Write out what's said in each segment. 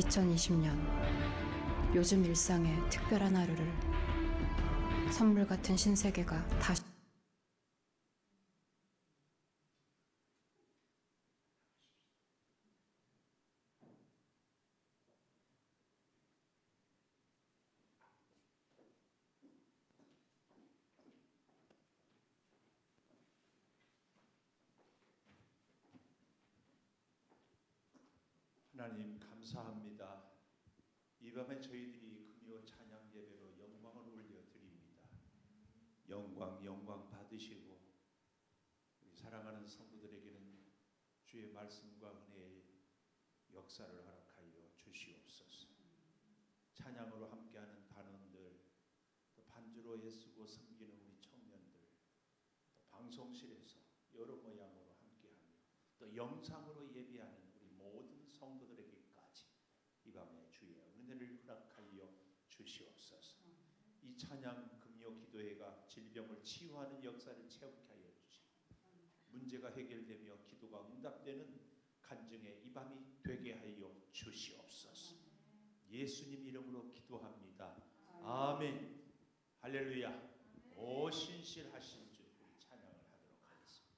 2020년 요즘 일상의 특별한 하루를 선물 같은 신세계가 다시 하나님 감사합니다. 이 밤에 저희들이 금요 찬양 예배로 영광을 올려드립니다. 영광 받으시고 우리 사랑하는 성도들에게는 주의 말씀과 은혜의 역사를 허락하여 주시옵소서. 찬양으로 함께하는 단원들, 또 반주로 애쓰고 섬기는 우리 청년들, 또 방송실에서 여러 모양으로 함께하며 또 영상으로 예배하는 우리 모든 성도들에게까지 이 밤에 주의 은혜를 허락하여 주시옵소서. 이 찬양 금요 기도회가 질병을 치유하는 역사를 체험케 하여 주시고 문제가 해결되며 기도가 응답되는 간증의 이 밤이 되게 하여 주시옵소서. 예수님 이름으로 기도합니다. 아멘. 할렐루야. 오 신실하신 주, 우리 찬양을 하도록 하겠습니다.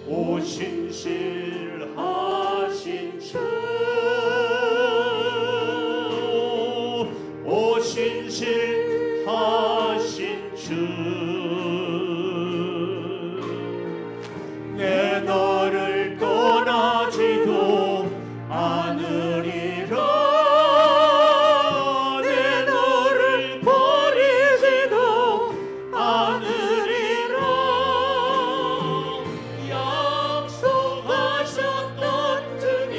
오 신실하신 주, 오 신실하신 주, 내 너를 떠나지도 않으리라. 내 너를 버리지도 않으리라. 약속하셨던 주님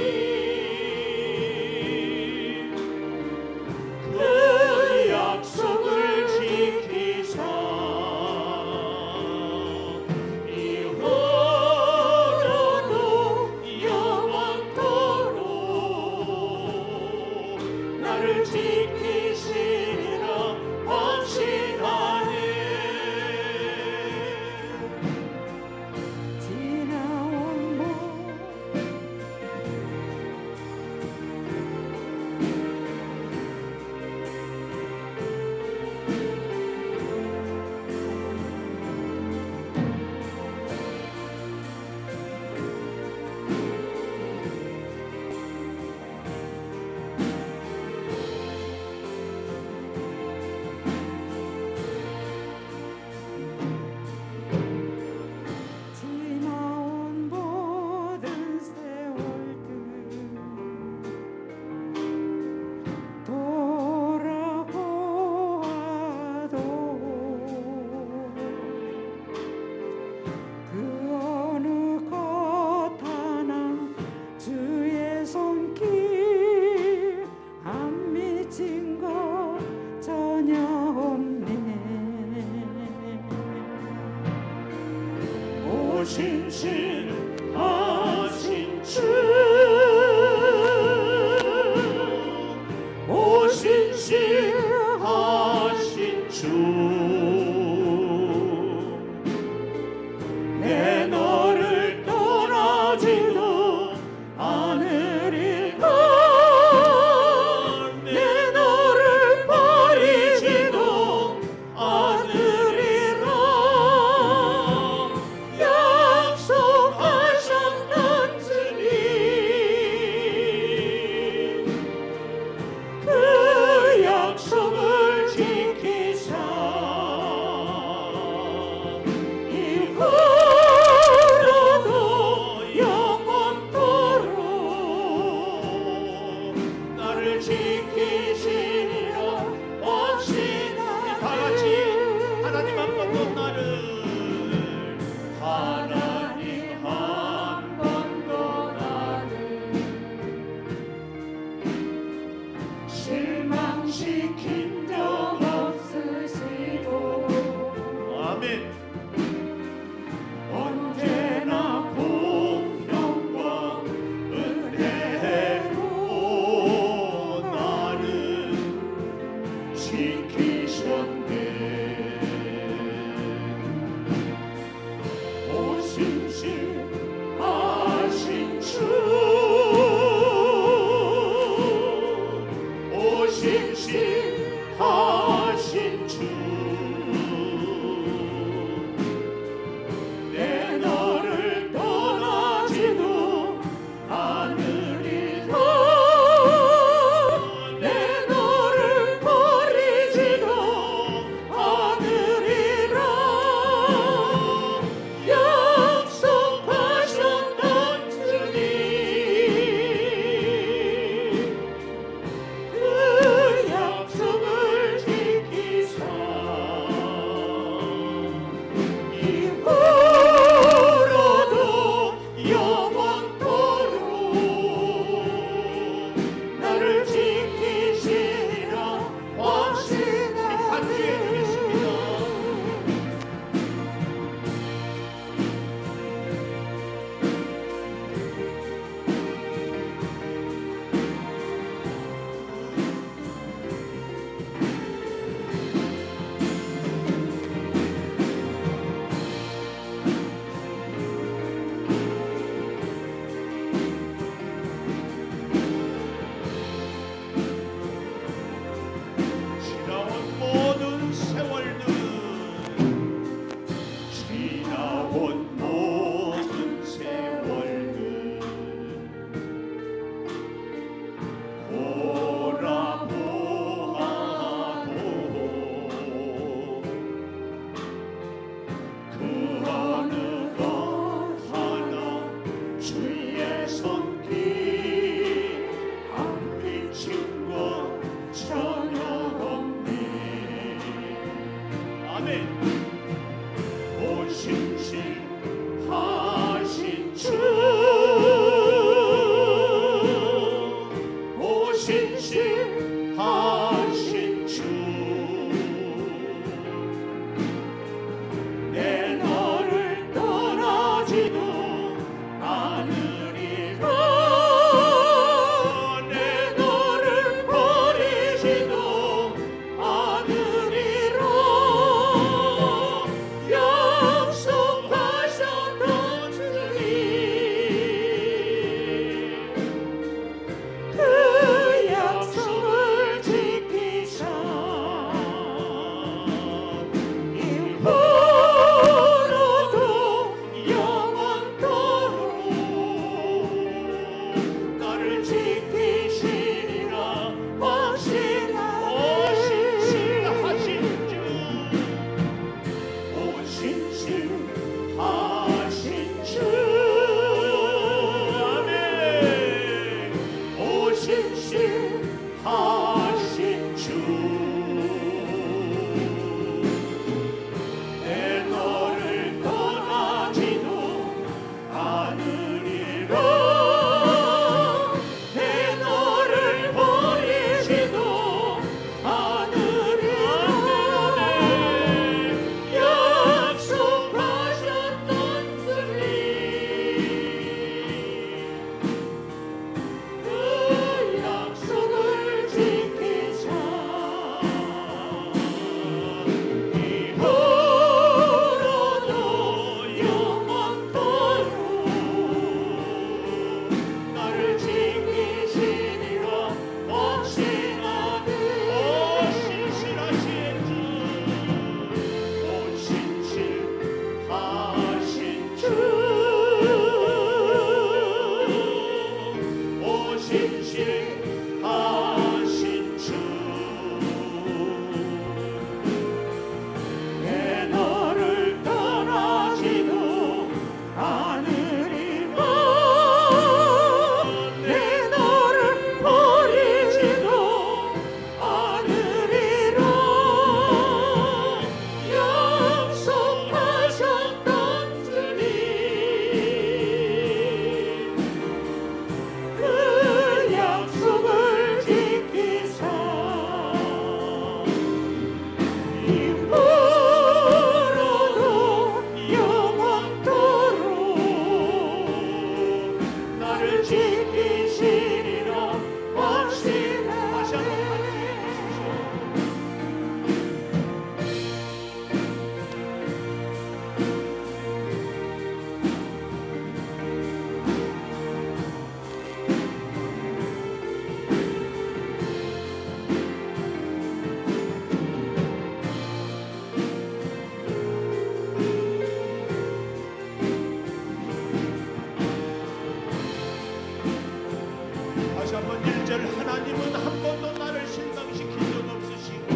영원토록 나를 지키시리라 확신하네. 반주해 주겠습니다. 지나온 모든 세월들 지나온 모든 세월들 돌아보아도 그 어느 것 하나 주의 손길 안 비친 것 전혀 없네. 아멘. 오신실하신 주, 오신실하신 주, 내 너를 떠나지도 않으리라. 내 너를 버리지도 않으리라. 약속하셨던 주님, 그 약속을 지키사 이후로도 영원토록 나를 지키시리라 확신하네. 오신실하신 주, 오신실하신 주, 아멘. 오신실하신 주, 내 너를 떠나지도 않으리라. 내 너를 버리지도 않으리라. 약속하셨던 주님, 그 약속을 지키사 이후로도 영원토록 나를 지키시리라 확신하네. 오신실하신 주, 오신실하신 주, 오신실하신 주, 내 너를 떠나지도 않으리라. 내 너를 버리지도 않으리라. 약속하셨던 주님, 그 약속을 지키사 이후로도 영원토록 나를 지키시리라 확신하네. 다시 한번 반주해 주십시오. 다시 한번 1절, 하나님은 한 번도 나를 실망시킨 적 없으시고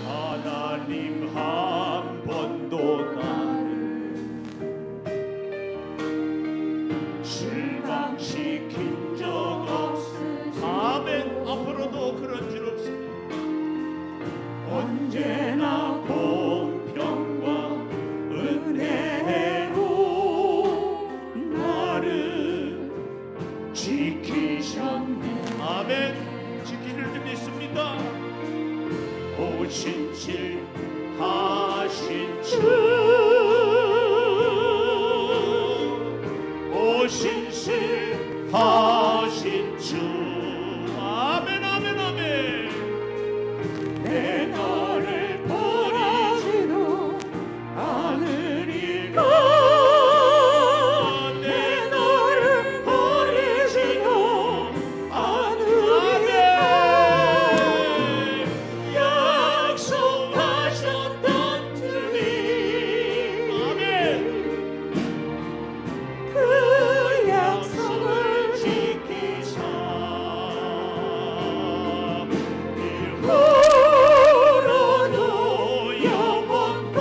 하나님 한 번도 나를 실망시킨 적 없으시고 아멘. 앞으로도 그런 줄 없습니다. 언제나 공평과 은혜로 날 신실하신 주, 오 신실하신 주. 아멘 아멘 아멘. 내 너를 버리지도 않으리라. 내 너를 버리지도 않으리라. 약속하셨던 주님, 아멘. 그 약속을 지키사 이후로도 영원토록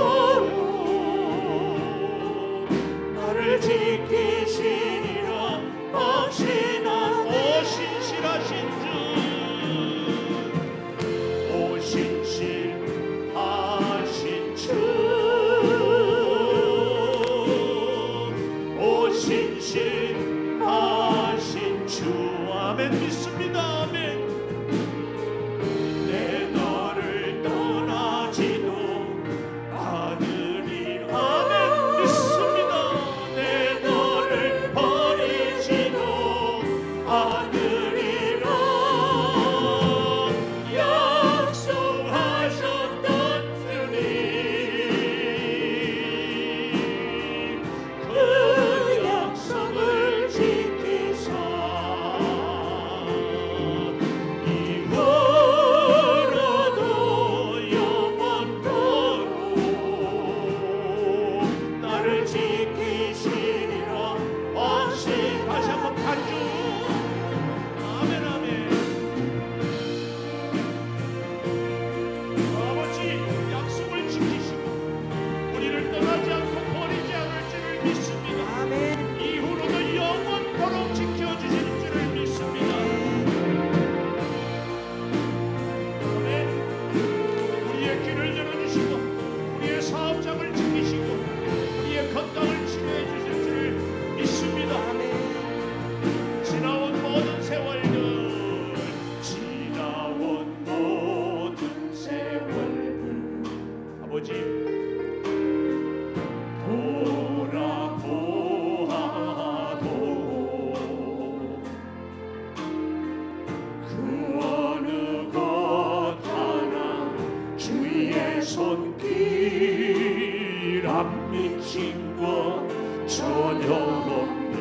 나를 지키시리라. 확신한 오 신실하신 주, 오 신실하신 주, 오 신실하신 주. 아멘 믿습니다. 아멘. 내 너를 떠나지도 않으리라. 아멘 믿습니다. 내 너를 버리지도 않으리라. 약속하셨던 주님, 그 약속을 지키사 이후로도 영원토록 나를 지키시리라. 확신. 다시 한번 간주. 아멘 아멘. 아버지 약속을 지키시고 우리를 떠나지 않고 버리지 않을 줄을 믿습니다. 이후로도 영원토록 지켜주실 줄을 믿습니다. 아멘. 우리의 길을 열어주시고 우리의 사업장을 지키시고 우리의 건강을 치료해 주실 줄을 믿습니다. 지나온 모든 세월들, 지나온 모든 세월들 아버지 돌아보아도 그 어느 것 하나 주의 손길 안 미친 것 전혀 없네.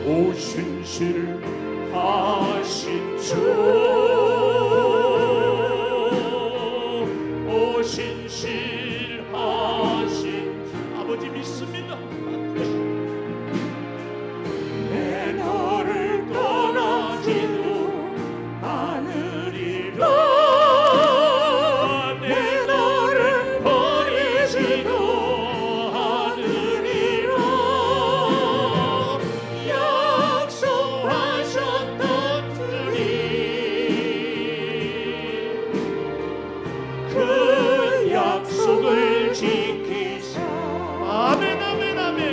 오 신실하신 주, 오 신실하신 아버지 믿습니다. 내 너를 떠나지도 않으리라. 내 너를 버리지도 않으리라. 약속하셨던 주님, 그 약속을 지키사. 아멘 아멘 아멘.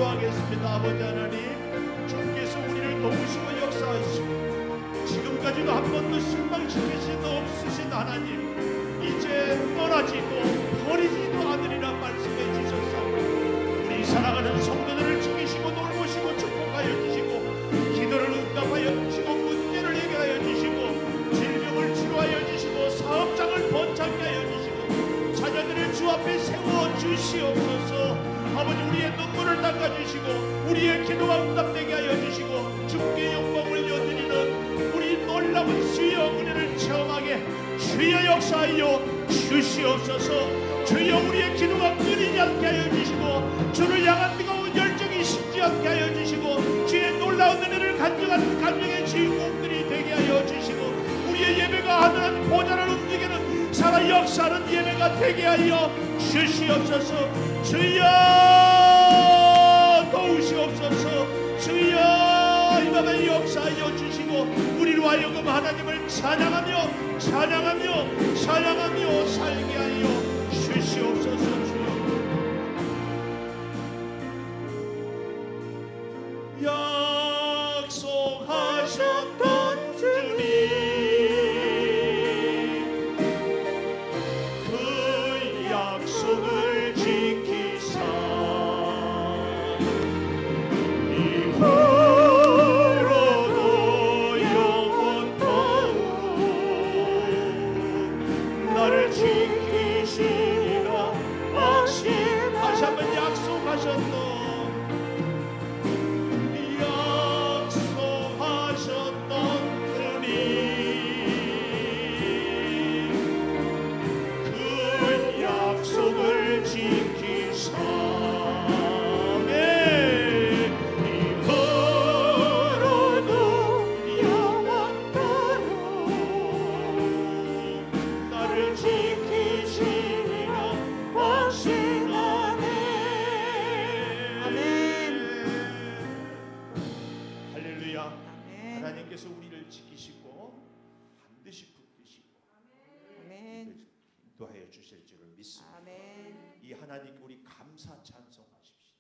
기도하겠습니다. 아버지 하나님, 주께서 우리를 도우시고 역사하시고 지금까지도 한 번도 실망시키신 없으신 하나님, 이제 떠나지도 버리지도 않으리라 말씀해 주셔서 우리 사랑하는 성도들을 지키시고 돌보시고 축복하여 주시고 기도를 응답하여 주시고 문제를 해결하여 주시고 질병을 치료하여 주시고 사업장을 번창케 하여 주시고 자녀들을 주 앞에 세워 주시옵소서. 아버지, 우리의 눈물을 닦아주시고 우리의 기도가 응답되게 하여 주시고 주께 영광을 올려드리는 우리 놀라운 주여 은혜를 체험하게 주여 역사하여 주시옵소서. 주여 우리의 기도가 끊이지 않게 하여 주시고 주를 향한 뜨거운 열정이 식지 않게 하여 주시고 주의 놀라운 은혜를 간증하는 간증의 주인공들이 되게 하여 주시고 우리의 예배가 하늘한 보좌를 움직이는 살아 역사하는 예배가 되게 하여 주시옵소서. 주여 도우시옵소서. 주여 이 밤에 역사하여 주시고 우리로 하여금 하나님을 찬양하며 찬양하며 찬양하며 살게 하여 주시옵소서. 주여 약속하셨던 주님, 그 약속을 지키사 이후로도 영원토록 나를 지키시리라 확신. 다시 한번 약속하셨던 하나님께서 우리를 지키시고 반드시 붙드시고 인도하여 주실 줄을 믿습니다. 아멘. 이 하나님께 우리 감사 찬송하십시오.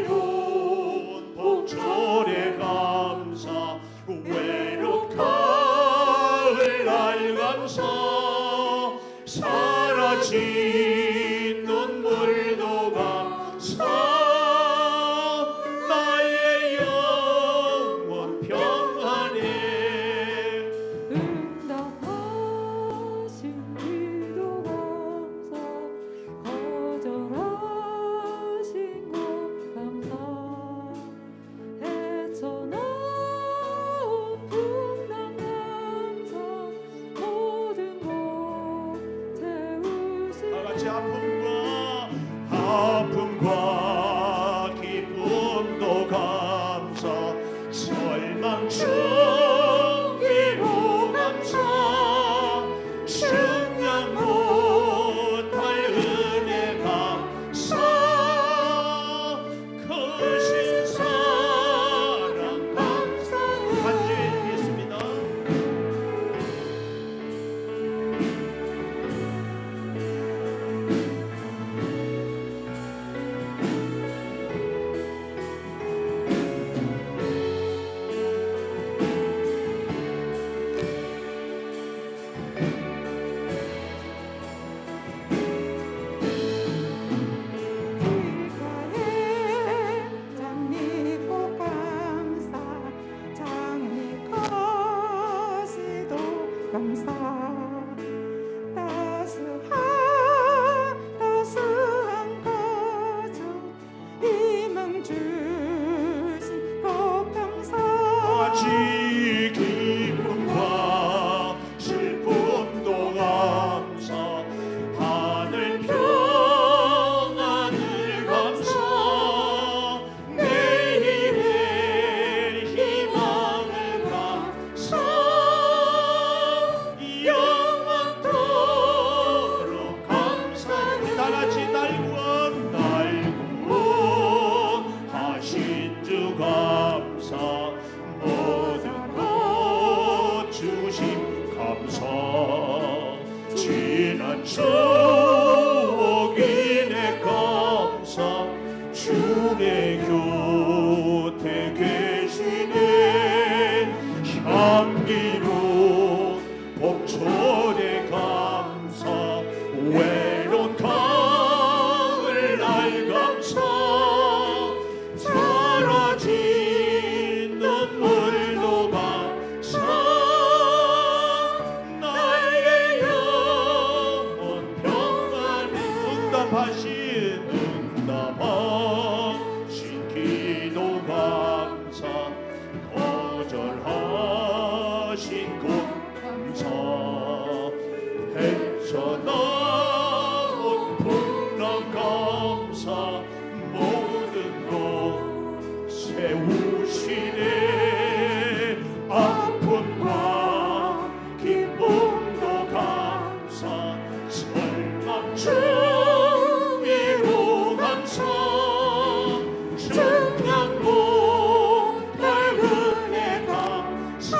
향기로운 복절에 감사 외로운 가을 날 감사 사라진 눈물도 감사 나의 영원 평안에 응답하신 기도 감사 거절하신 것 감사 헤쳐나온 풍랑 감사 모든 것 채우신 다같이 아픔과 기쁨도 감사 절망 중기로 감사 측량 못할 은혜 감사 크신 사랑 감사 간절히 드리겠습니다. 길가에 장미꽃 감사 장미가시도 감사 따스한 가족 희망 주신 것 감사 아직 기쁨과 슬픔도 감사 하늘 평안을 감사 우리 곁에 계시네 향기로 봄철의 감사 외로운 가을 날 감사 사라진 눈물도 감사 나의 영혼 평안을 응답하신 기도 감사 거절하신 것 감사 헤쳐나온 풍랑 감사 모든 것 세우시네 아픔과 기쁨도 감사 절망 중위로 감사 증량고 밝은에 감사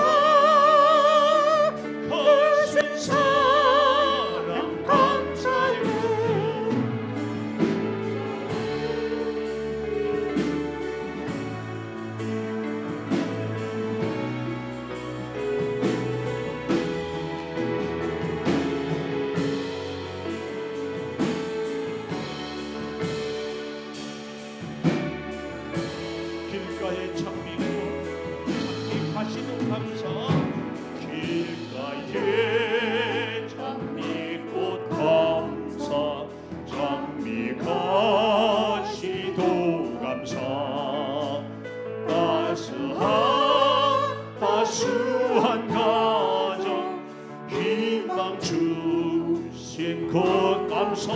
거신 사랑 감사해 길가에 장미꽃 장미 가시는 감사 길가에 장미꽃 감사 장미 가시도 감사 따스한 가정 희망 주신 것 감사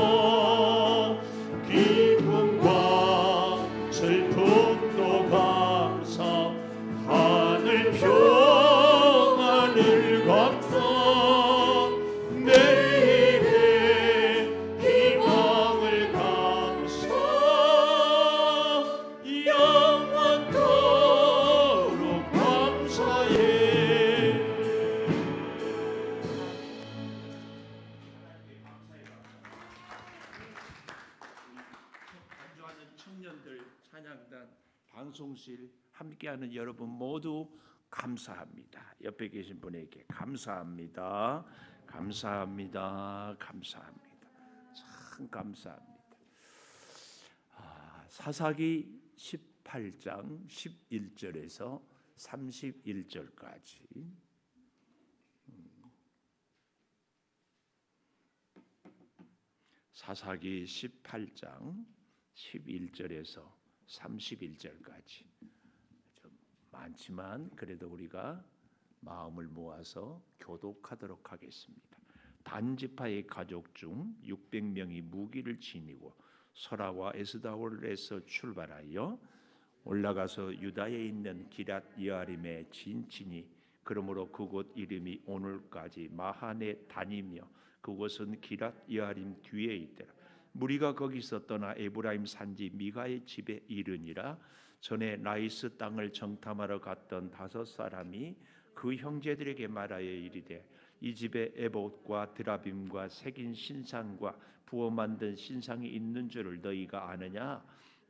기쁨과 슬픔도 감사 하늘 평안을 감사 내일의 희망을 감사 영원토록 감사해. 간주하는 청년들 찬양단 방송실 함께하는 여러분 모두 감사합니다. 옆에 계신 분에게 감사합니다. 감사합니다. 감사합니다. 참 감사합니다. 사사기 18장 11절에서 31절까지 사사기 18장 11절에서 31절까지 좀 많지만 그래도 우리가 마음을 모아서 교독하도록 하겠습니다. 단지파의 가족 중 600명이 무기를 지니고 소라와 에스다올에서 출발하여 올라가서 유다에 있는 기랏 여아림에 진치니 그러므로 그곳 이름이 오늘까지 마하네 다니며 그곳은 기랏 여아림 뒤에 있더라. 무리가 거기서 떠나 에브라임 산지 미가의 집에 이르니라. 전에 라이스 땅을 정탐하러 갔던 5사람이 그 형제들에게 말하여 이르되 이 집에 에봇과 드라빔과 새긴 신상과 부어 만든 신상이 있는 줄을 너희가 아느냐?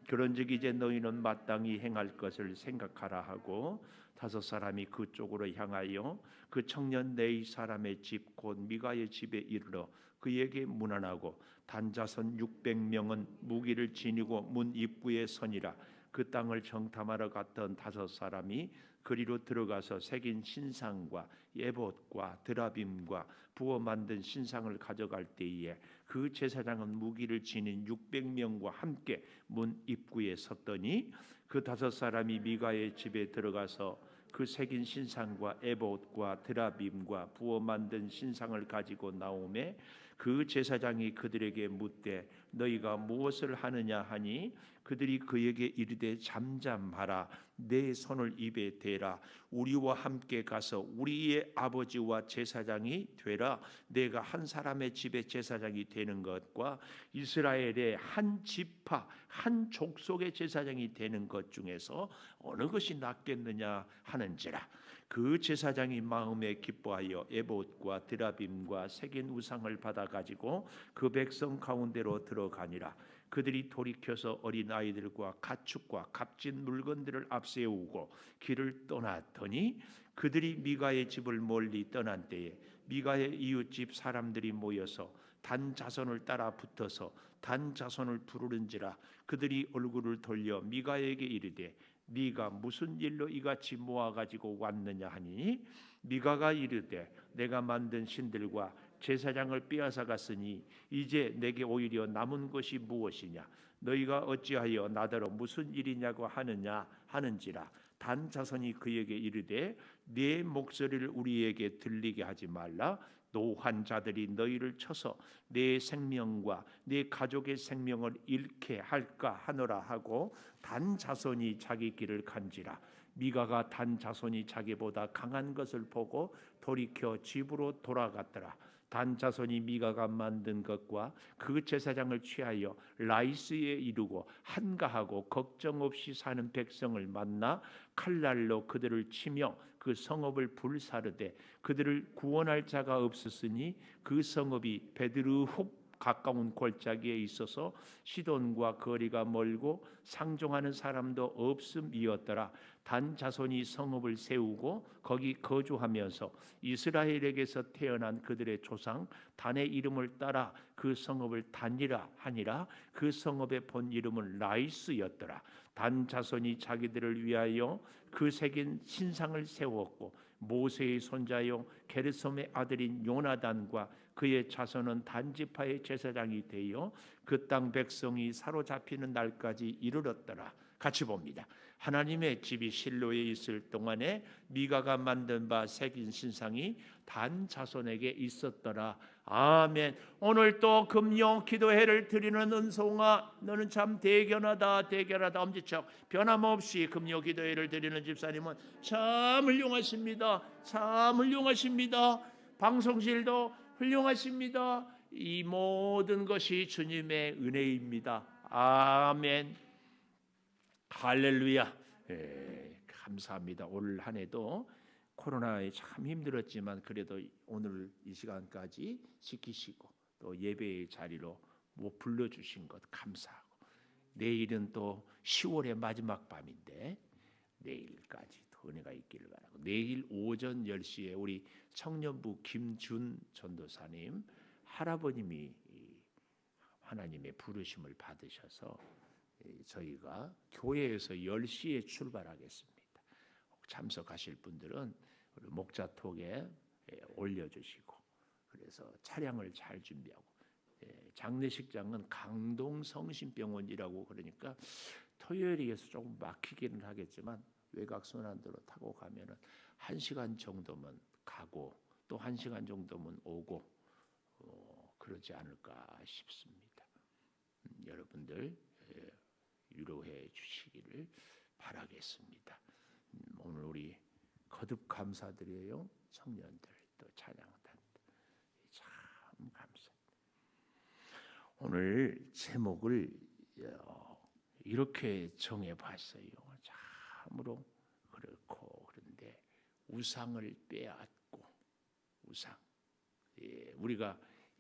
그런즉 이제 너희는 마땅히 행할 것을 생각하라 하고 5사람이 그쪽으로 향하여 그 청년 네이 사람의 집 곧 미가의 집에 이르러 그에게 문안하고 단자손 600명은 무기를 지니고 문 입구에 서니라. 그 땅을 정탐하러 갔던 5사람이 그리로 들어가서 새긴 신상과 에봇과 드라빔과 부어 만든 신상을 가져갈 때에 그 제사장은 무기를 지닌 600명과 함께 문 입구에 섰더니 그 5사람이 미가의 집에 들어가서 그 새긴 신상과 에봇과 드라빔과 부어 만든 신상을 가지고 나오매 그 제사장이 그들에게 묻되 너희가 무엇을 하느냐 하니 그들이 그에게 이르되 잠잠하라 내 손을 입에 대라 우리와 함께 가서 우리의 아버지와 제사장이 되라. 내가 한 사람의 집에 제사장이 되는 것과 이스라엘의 한 지파 한 족속의 제사장이 되는 것 중에서 어느 것이 낫겠느냐 하는지라. 그 제사장이 마음에 기뻐하여 에봇과 드라빔과 새긴 우상을 받아 가지고 그 백성 가운데로 들어가니라. 그들이 돌이켜서 어린 아이들과 가축과 값진 물건들을 앞세우고 길을 떠났더니 그들이 미가의 집을 멀리 떠난 때에 미가의 이웃집 사람들이 모여서 단 자손을 따라 붙어서 단 자손을 부르는지라 그들이 얼굴을 돌려 미가에게 이르되 네가 무슨 일로 이같이 모아가지고 왔느냐 하니 미가가 이르되 내가 만든 신들과 제사장을 빼앗아 갔으니 이제 내게 오히려 남은 것이 무엇이냐 너희가 어찌하여 나더러 무슨 일이냐고 하느냐 하는지라 단 자손이 그에게 이르되 네 목소리를 우리에게 들리게 하지 말라 노한 자들이 너희를 쳐서 내 생명과 내 가족의 생명을 잃게 할까 하노라 하고 단 자손이 자기 길을 간지라 미가가 단 자손이 자기보다 강한 것을 보고 돌이켜 집으로 돌아갔더라. 단 자손이 미가가 만든 것과 그 제사장을 취하여 라이스에 이르고 한가하고 걱정 없이 사는 백성을 만나 칼날로 그들을 치며 그 성읍을 불사르되 그들을 구원할 자가 없었으니 그 성읍이 베드르훅 가까운 골짜기에 있어서 시돈과 거리가 멀고 상종하는 사람도 없음이었더라. 단 자손이 성읍을 세우고 거기 거주하면서 이스라엘에게서 태어난 그들의 조상 단의 이름을 따라 그 성읍을 단이라 하니라. 그 성읍의 본 이름은 라이스였더라. 단 자손이 자기들을 위하여 그 새긴 신상을 세웠고 모세의 손자요 게르솜의 아들인 요나단과 그의 자손은 단지파의 제사장이 되어 그 땅 백성이 사로잡히는 날까지 이르렀더라. 같이 봅니다. 하나님의 집이 실로에 있을 동안에 미가가 만든 바 새긴 신상이 단 자손에게 있었더라. 아멘. 오늘 또 금요 기도회를 드리는 은송아 너는 참 대견하다 대견하다 엄지척 변함없이 금요 기도회를 드리는 집사님은 참 훌륭하십니다. 참 훌륭하십니다. 방송실도 훌륭하십니다. 이 모든 것이 주님의 은혜입니다. 아멘. 할렐루야. 감사합니다. 올 한 해도 코로나에 참 힘들었지만 그래도 오늘 이 시간까지 지키시고 또 예배의 자리로 못 불러주신 것 감사하고 내일은 또 10월의 마지막 밤인데 내일까지 더 은혜가 있기를 바라고 내일 오전 10시에 우리 청년부 김준 전도사님 할아버님이 하나님의 부르심을 받으셔서 저희가 교회에서 10시에 출발하겠습니다. 참석하실 분들은 목자톡에 올려주시고 그래서 차량을 잘 준비하고 장례식장은 강동성심병원이라고 그러니까 토요일이어서 조금 막히기는 하겠지만 외곽순환도로 타고 가면은 1시간 정도면 가고 또 1시간 정도면 오고 그러지 않을까 싶습니다. 여러분들 위로해 주시기를 바라겠습니다. 오늘 우리 거듭 감사드려요. 청년들 또 찬양단 참 감사. 오늘 제목을 이렇게 정해봤어요. 참으로 그렇고 그런데 우상을 빼앗고 우상. 우리가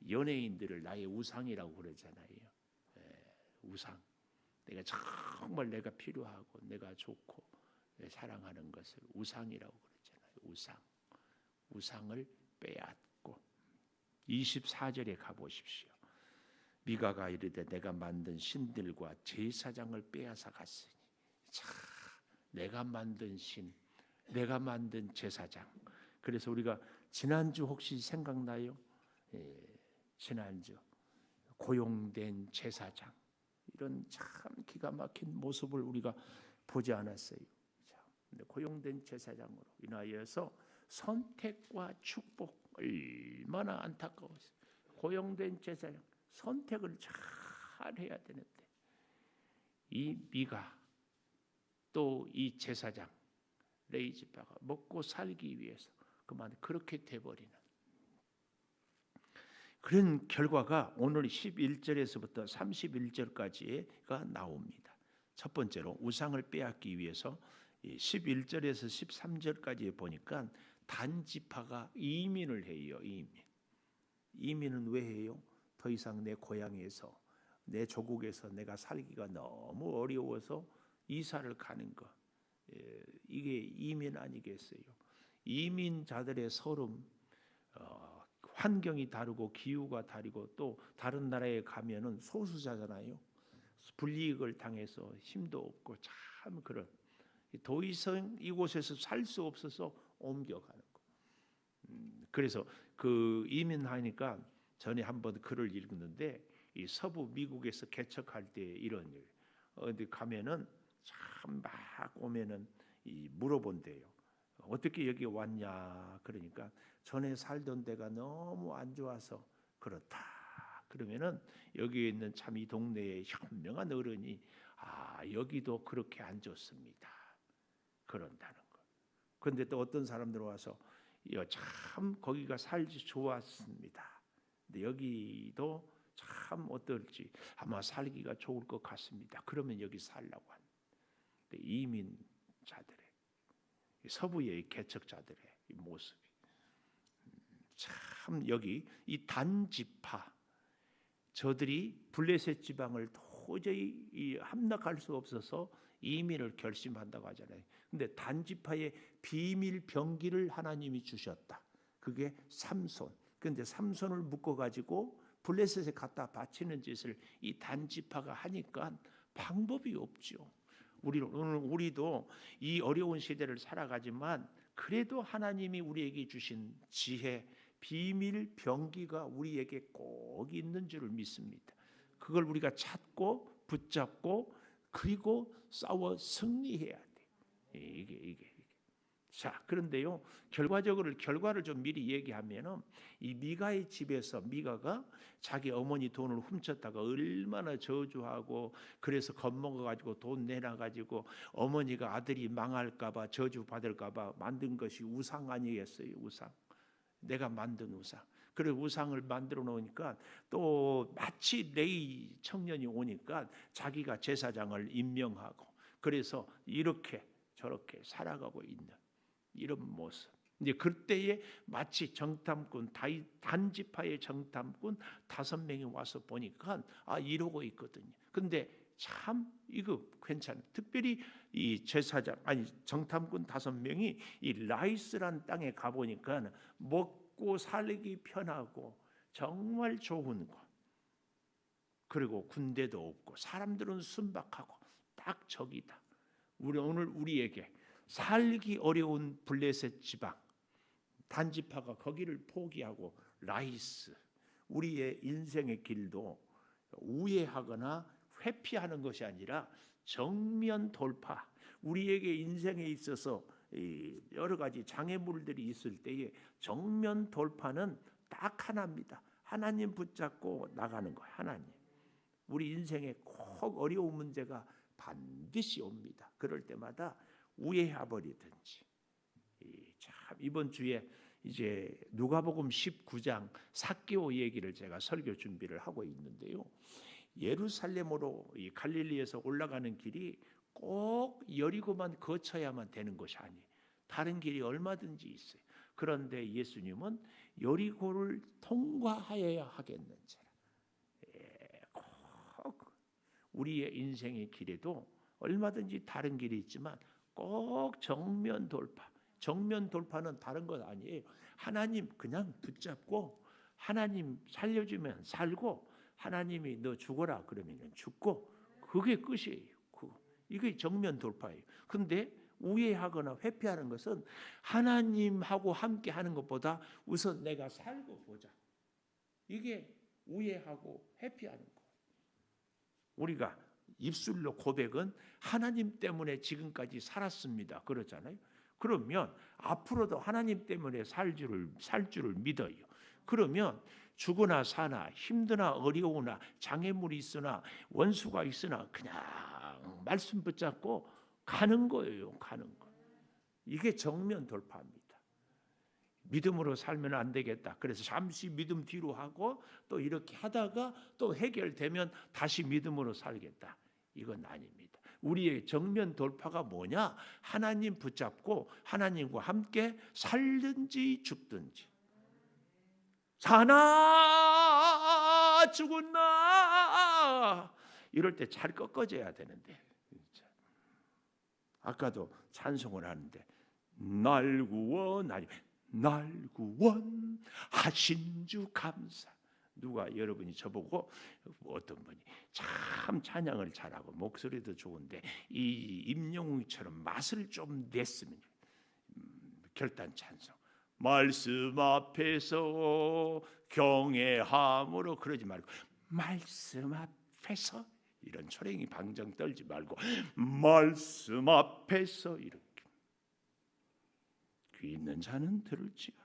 연예인들을 나의 우상이라고 그러잖아요. 우상. 내가 정말 내가 필요하고 내가 좋고 사랑하는 것을 우상이라고 그러잖아요. 우상을 빼앗고 24절에 가보십시오. 미가가 이르되 내가 만든 신들과 제사장을 빼앗아 갔으니 참 내가 만든 신 내가 만든 제사장. 그래서 우리가 지난주 혹시 생각나요? 지난주 고용된 제사장 이런 참 기가 막힌 모습을 우리가 보지 않았어요. 근데 고용된 제사장으로 인하여서 선택과 축복 얼마나 안타까웠어요. 고용된 제사장 선택을 잘 해야 되는데 이 미가 또 이 제사장 레이지파가 먹고 살기 위해서 그만 그렇게 돼버리는 그런 결과가 오늘 11절에서부터 31절까지가 나옵니다. 첫 번째로 우상을 빼앗기 위해서 11절에서 13절까지 보니까 단지파가 이민을 해요. 이민은 왜 해요? 더 이상 내 고향에서 내 조국에서 내가 살기가 너무 어려워서 이사를 가는 것. 이게 이민 아니겠어요? 이민자들의 서름, 환경이 다르고 기후가 다르고 또 다른 나라에 가면은 소수자잖아요. 불이익을 당해서 힘도 없고 참 그런 더 이상 이곳에서 살 수 없어서 옮겨가는 거. 그래서 그 이민하니까 전에 한번 글을 읽었는데 이 서부 미국에서 개척할 때 이런 일 어디 가면은 참 막 오면은 이 물어본대요. 어떻게 여기 왔냐? 그러니까 전에 살던 데가 너무 안 좋아서 그렇다. 그러면은 여기에 있는 참 이 동네의 현명한 어른이 여기도 그렇게 안 좋습니다. 그런다는 거. 그런데 또 어떤 사람들 와서 참 거기가 살기 좋았습니다. 근데 여기도 참 어떨지 아마 살기가 좋을 것 같습니다. 그러면 여기 살라고 한 이민자들의 서부의 개척자들의 이 모습이 참 여기 이 단지파 저들이 블레셋 지방을 도저히 함락할 수 없어서 이민을 결심한다고 하잖아요. 근데 단지파의 비밀 병기를 하나님이 주셨다. 그게 삼손. 근데 삼손을 묶어 가지고 블레셋에 갖다 바치는 짓을 이 단지파가 하니까 방법이 없죠. 우리도 이 어려운 시대를 살아가지만 그래도 하나님이 우리에게 주신 지혜, 비밀 병기가 우리에게 꼭 있는 줄을 믿습니다. 그걸 우리가 찾고 붙잡고 그리고 싸워 승리해야 돼. 이게. 자, 그런데요. 결과를 좀 미리 얘기하면은 이 미가의 집에서 미가가 자기 어머니 돈을 훔쳤다가 얼마나 저주하고 그래서 겁먹어 가지고 돈 내놔 가지고 어머니가 아들이 망할까 봐 저주 받을까 봐 만든 것이 우상 아니겠어요? 우상. 내가 만든 우상. 그래 우상을 만들어 놓으니까 또 마치 레위 청년이 오니까 자기가 제사장을 임명하고 그래서 이렇게 저렇게 살아가고 있는 이런 모습. 이제 그때에 마치 정탐꾼 단지파의 정탐꾼 5명이 와서 보니까 이러고 있거든요. 근데 참 이거 괜찮아. 특별히 이 제사장 정탐꾼 5명이 이 라이스란 땅에 가 보니까 먹고 살기 편하고 정말 좋은 곳. 그리고 군대도 없고 사람들은 순박하고 딱 저기다. 오늘 우리에게 살기 어려운 블레셋 지방 단지파가 거기를 포기하고 라이스 우리의 인생의 길도 우회하거나 회피하는 것이 아니라 정면 돌파 우리에게 인생에 있어서 여러 가지 장애물들이 있을 때에 정면 돌파는 딱 하나입니다. 하나님 붙잡고 나가는 거예요. 하나님. 우리 인생에 꼭 어려운 문제가 반드시 옵니다. 그럴 때마다 우회해버리든지. 참 이번 주에 이제 누가복음 19장 삭개오 얘기를 제가 설교 준비를 하고 있는데요. 예루살렘으로 이 갈릴리에서 올라가는 길이 꼭 여리고만 거쳐야만 되는 것이 아니에요. 다른 길이 얼마든지 있어요. 그런데 예수님은 여리고를 통과하여야 하겠는지. 꼭 우리의 인생의 길에도 얼마든지 다른 길이 있지만 꼭 정면 돌파. 정면 돌파는 다른 것 아니에요. 하나님 그냥 붙잡고 하나님 살려주면 살고 하나님이 너 죽어라 그러면 죽고 그게 끝이에요. 이게 정면 돌파예요. 근데 우회하거나 회피하는 것은 하나님하고 함께 하는 것보다 우선 내가 살고 보자. 이게 우회하고 회피하는 거. 우리가 입술로 고백은 하나님 때문에 지금까지 살았습니다. 그렇잖아요. 그러면 앞으로도 하나님 때문에 살 줄을 믿어요. 그러면 죽으나 사나 힘드나 어려우나 장애물이 있으나 원수가 있으나 그냥 말씀 붙잡고 가는 거예요. 가는 거. 이게 정면 돌파입니다. 믿음으로 살면 안 되겠다. 그래서 잠시 믿음 뒤로 하고 또 이렇게 하다가 또 해결되면 다시 믿음으로 살겠다. 이건 아닙니다. 우리의 정면 돌파가 뭐냐? 하나님 붙잡고 하나님과 함께 살든지 죽든지. 사나 죽었나 아 이럴 때 잘 꺾어져야 되는데 진짜. 아까도 찬송을 하는데 날 구원하신 주 감사. 누가 여러분이 저보고 어떤 분이 참 찬양을 잘하고 목소리도 좋은데 이 임영웅처럼 맛을 좀 냈으면 결단 찬송 말씀 앞에서 경외함으로 그러지 말고 말씀 앞에서 이런 초랭이 방정 떨지 말고 말씀 앞에서 이렇게 귀 있는 자는 들을지어다.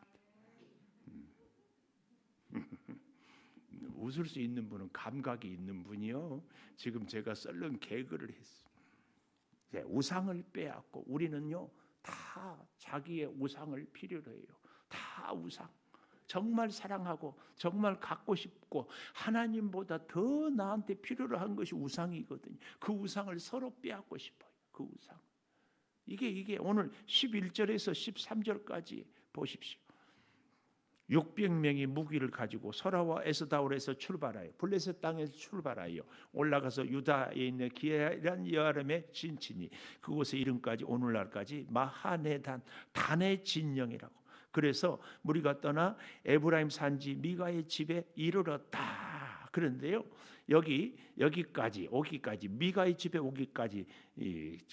웃을 수 있는 분은 감각이 있는 분이요. 지금 제가 썰렁 개그를 했어요. 우상을 빼앗고 우리는요 다 자기의 우상을 필요로 해요. 다 우상. 정말 사랑하고 정말 갖고 싶고 하나님보다 더 나한테 필요로 한 것이 우상이거든요. 그 우상을 서로 빼앗고 싶어요. 그 우상. 이게 오늘 11절에서 13절까지 보십시오. 600명이 무기를 가지고 소라와 에스다올에서 출발하여 블레셋 땅에서 출발하여 올라가서 유다에 있는 기란 여아름에 진치니 그곳의 이름까지 오늘날까지 마하네단 단의 진영이라고. 그래서 무리가 떠나 에브라임 산지 미가의 집에 이르렀다. 그런데요 여기까지 오기까지 미가의 집에 오기까지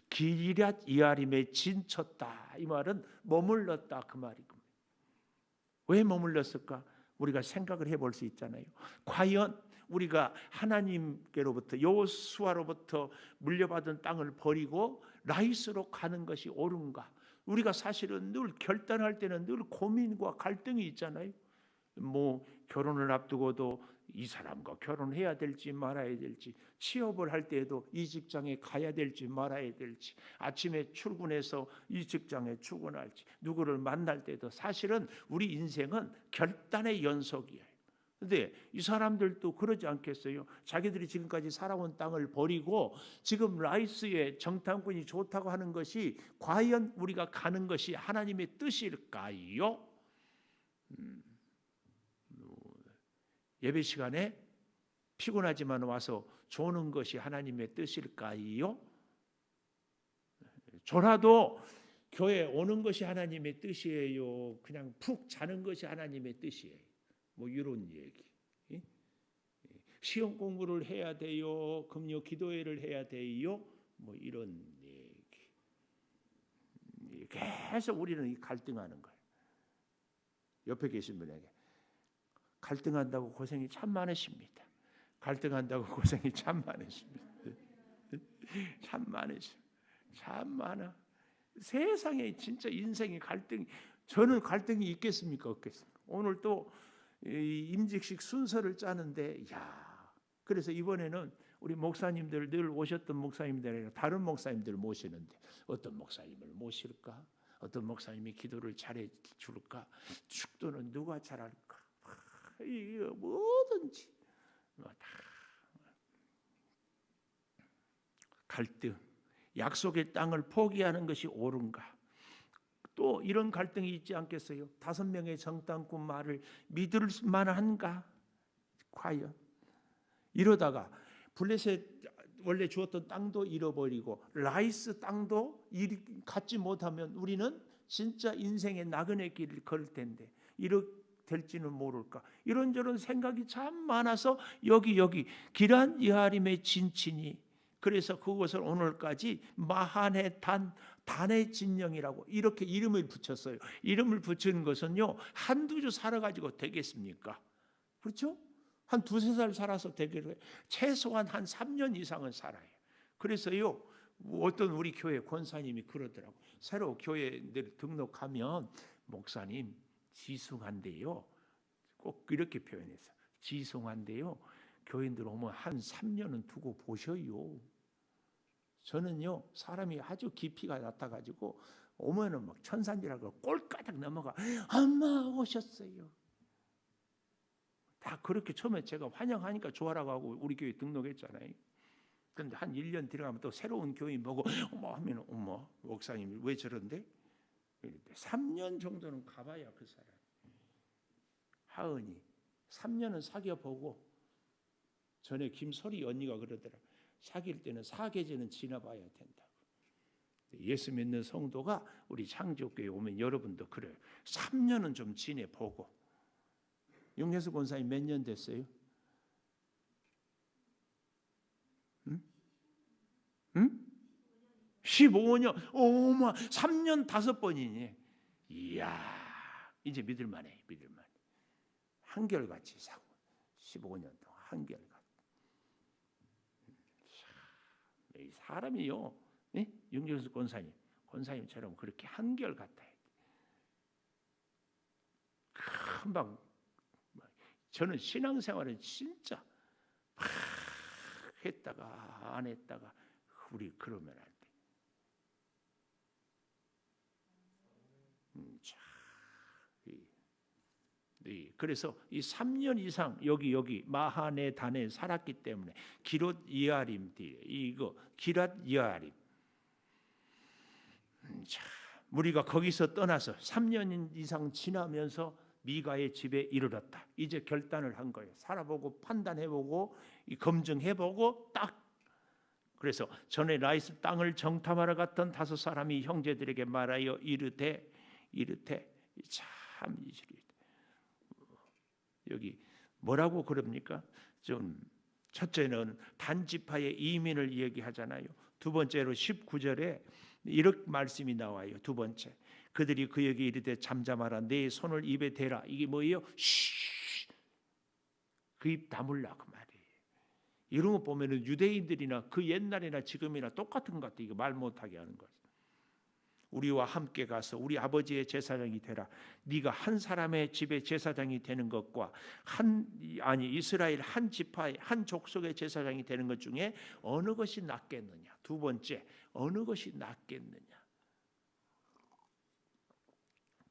기럇 여아림에 진쳤다. 이 말은 머물렀다 그 말이고. 왜 머물렀을까? 우리가 생각을 해볼 수 있잖아요. 과연 우리가 하나님께로부터 여호수아로부터 물려받은 땅을 버리고 라이스로 가는 것이 옳은가? 우리가 사실은 늘 결단할 때는 늘 고민과 갈등이 있잖아요. 뭐 결혼을 앞두고도 이 사람과 결혼해야 될지 말아야 될지, 취업을 할 때에도 이 직장에 가야 될지 말아야 될지, 아침에 출근해서 이 직장에 출근할지, 누구를 만날 때도 사실은 우리 인생은 결단의 연속이에요. 근데 이 사람들도 그러지 않겠어요? 자기들이 지금까지 살아온 땅을 버리고 지금 라이스의 정탐꾼이 좋다고 하는 것이 과연 우리가 가는 것이 하나님의 뜻일까요? 예배 시간에 피곤하지만 와서 조는 것이 하나님의 뜻일까요? 졸아도 교회 오는 것이 하나님의 뜻이에요? 그냥 푹 자는 것이 하나님의 뜻이에요? 뭐 이런 얘기. 시험 공부를 해야 돼요? 금요 기도회를 해야 돼요? 뭐 이런 얘기. 계속 우리는 갈등하는 거예요. 옆에 계신 분에게 갈등한다고 고생이 참 많으십니다. 갈등한다고 고생이 참 많으십니다. 참 많으십니다. 참 많아. 세상에 진짜 인생의 갈등이, 저는 갈등이 있겠습니까? 없겠습니까? 오늘 또 임직식 순서를 짜는데, 그래서 이번에는 우리 목사님들, 늘 오셨던 목사님들 아니라 다른 목사님들 모시는데 어떤 목사님을 모실까? 어떤 목사님이 기도를 잘해 줄까? 축도는 누가 잘할까? 이거 뭐든지 다 갈등. 약속의 땅을 포기하는 것이 옳은가? 또 이런 갈등이 있지 않겠어요? 5명의 정탐꾼 말을 믿을 만한가? 과연 이러다가 블레셋 원래 주었던 땅도 잃어버리고 라이스 땅도 갖지 못하면 우리는 진짜 인생의 나그네 길을 걸을 텐데 이렇게 될지는 모를까? 이런저런 생각이 참 많아서 여기 기란 여아림의 진치니, 그래서 그것을 오늘까지 마하네 단의 진영이라고 이렇게 이름을 붙였어요. 이름을 붙이는 것은요, 한두 주 살아가지고 되겠습니까? 그렇죠? 한 2-3살 살아서 되기로 해요. 최소한 한 3년 이상은 살아요. 그래서요, 어떤 우리 교회 권사님이 그러더라고. 새로 교회에 등록하면 목사님 지승한데요. 꼭 이렇게 표현했어요. 지승한데요. 교인들 오면 한 3년은 두고 보셔요. 저는요, 사람이 아주 깊이가 낮아가지고 오면은 막 천산지라고 꼴까닥 넘어가. 엄마 오셨어요. 다 그렇게 처음에 제가 환영하니까 좋아라고 하고 우리 교회 등록했잖아요. 그런데 한 1년 들어가면 또 새로운 교인 보고 어머 하면 어머 목사님이 왜 저런데? 3년 정도는 가봐야 그 사람. 하은이 3년은 사귀어보고 전에 김소리 언니가 그러더라. 사귈 때는 사계절은 지나봐야 된다고. 예수 믿는 성도가 우리 창조교회 오면 여러분도 그래요. 3년은 좀 지내보고. 윤계수 권사님 몇 년 됐어요? 응? 15년. 어마 3년 5번이니. 이야, 이제 믿을만해. 한결같이 사고 15년 동안 한결같이. 이 사람이요, 윤경수 권사님처럼 그렇게 한결같아요. 금방. 저는 신앙생활은 진짜 막 했다가 안 했다가 우리 그러면 안 돼. 그래서 이 3년 이상 여기 마하네단에 살았기 때문에 기롯 이아림 이거 기랏 이아림. 우리가 거기서 떠나서 3년 이상 지나면서 미가의 집에 이르렀다. 이제 결단을 한 거예요. 살아보고 판단해보고 검증해보고 딱. 그래서 전에 라이스 땅을 정탐하러 갔던 5사람이 형제들에게 말하여 이르되 참 이슬이 여기 뭐라고 그럽니까? 좀 첫째는 단지파의 이민을 얘기하잖아요. 두 번째로 19절에 이렇게 말씀이 나와요. 두 번째, 그들이 그에게 이르되 잠잠하라, 내 손을 입에 대라. 이게 뭐예요? 그 입 다물라 그 말이에요. 이런 거 보면은 유대인들이나 그 옛날이나 지금이나 똑같은 것 같아요. 이거 말 못하게 하는 거죠. 우리와 함께 가서 우리 아버지의 제사장이 되라. 네가 한 사람의 집의 제사장이 되는 것과 이스라엘 한 지파의 한 족속의 제사장이 되는 것 중에 어느 것이 낫겠느냐. 두 번째, 어느 것이 낫겠느냐.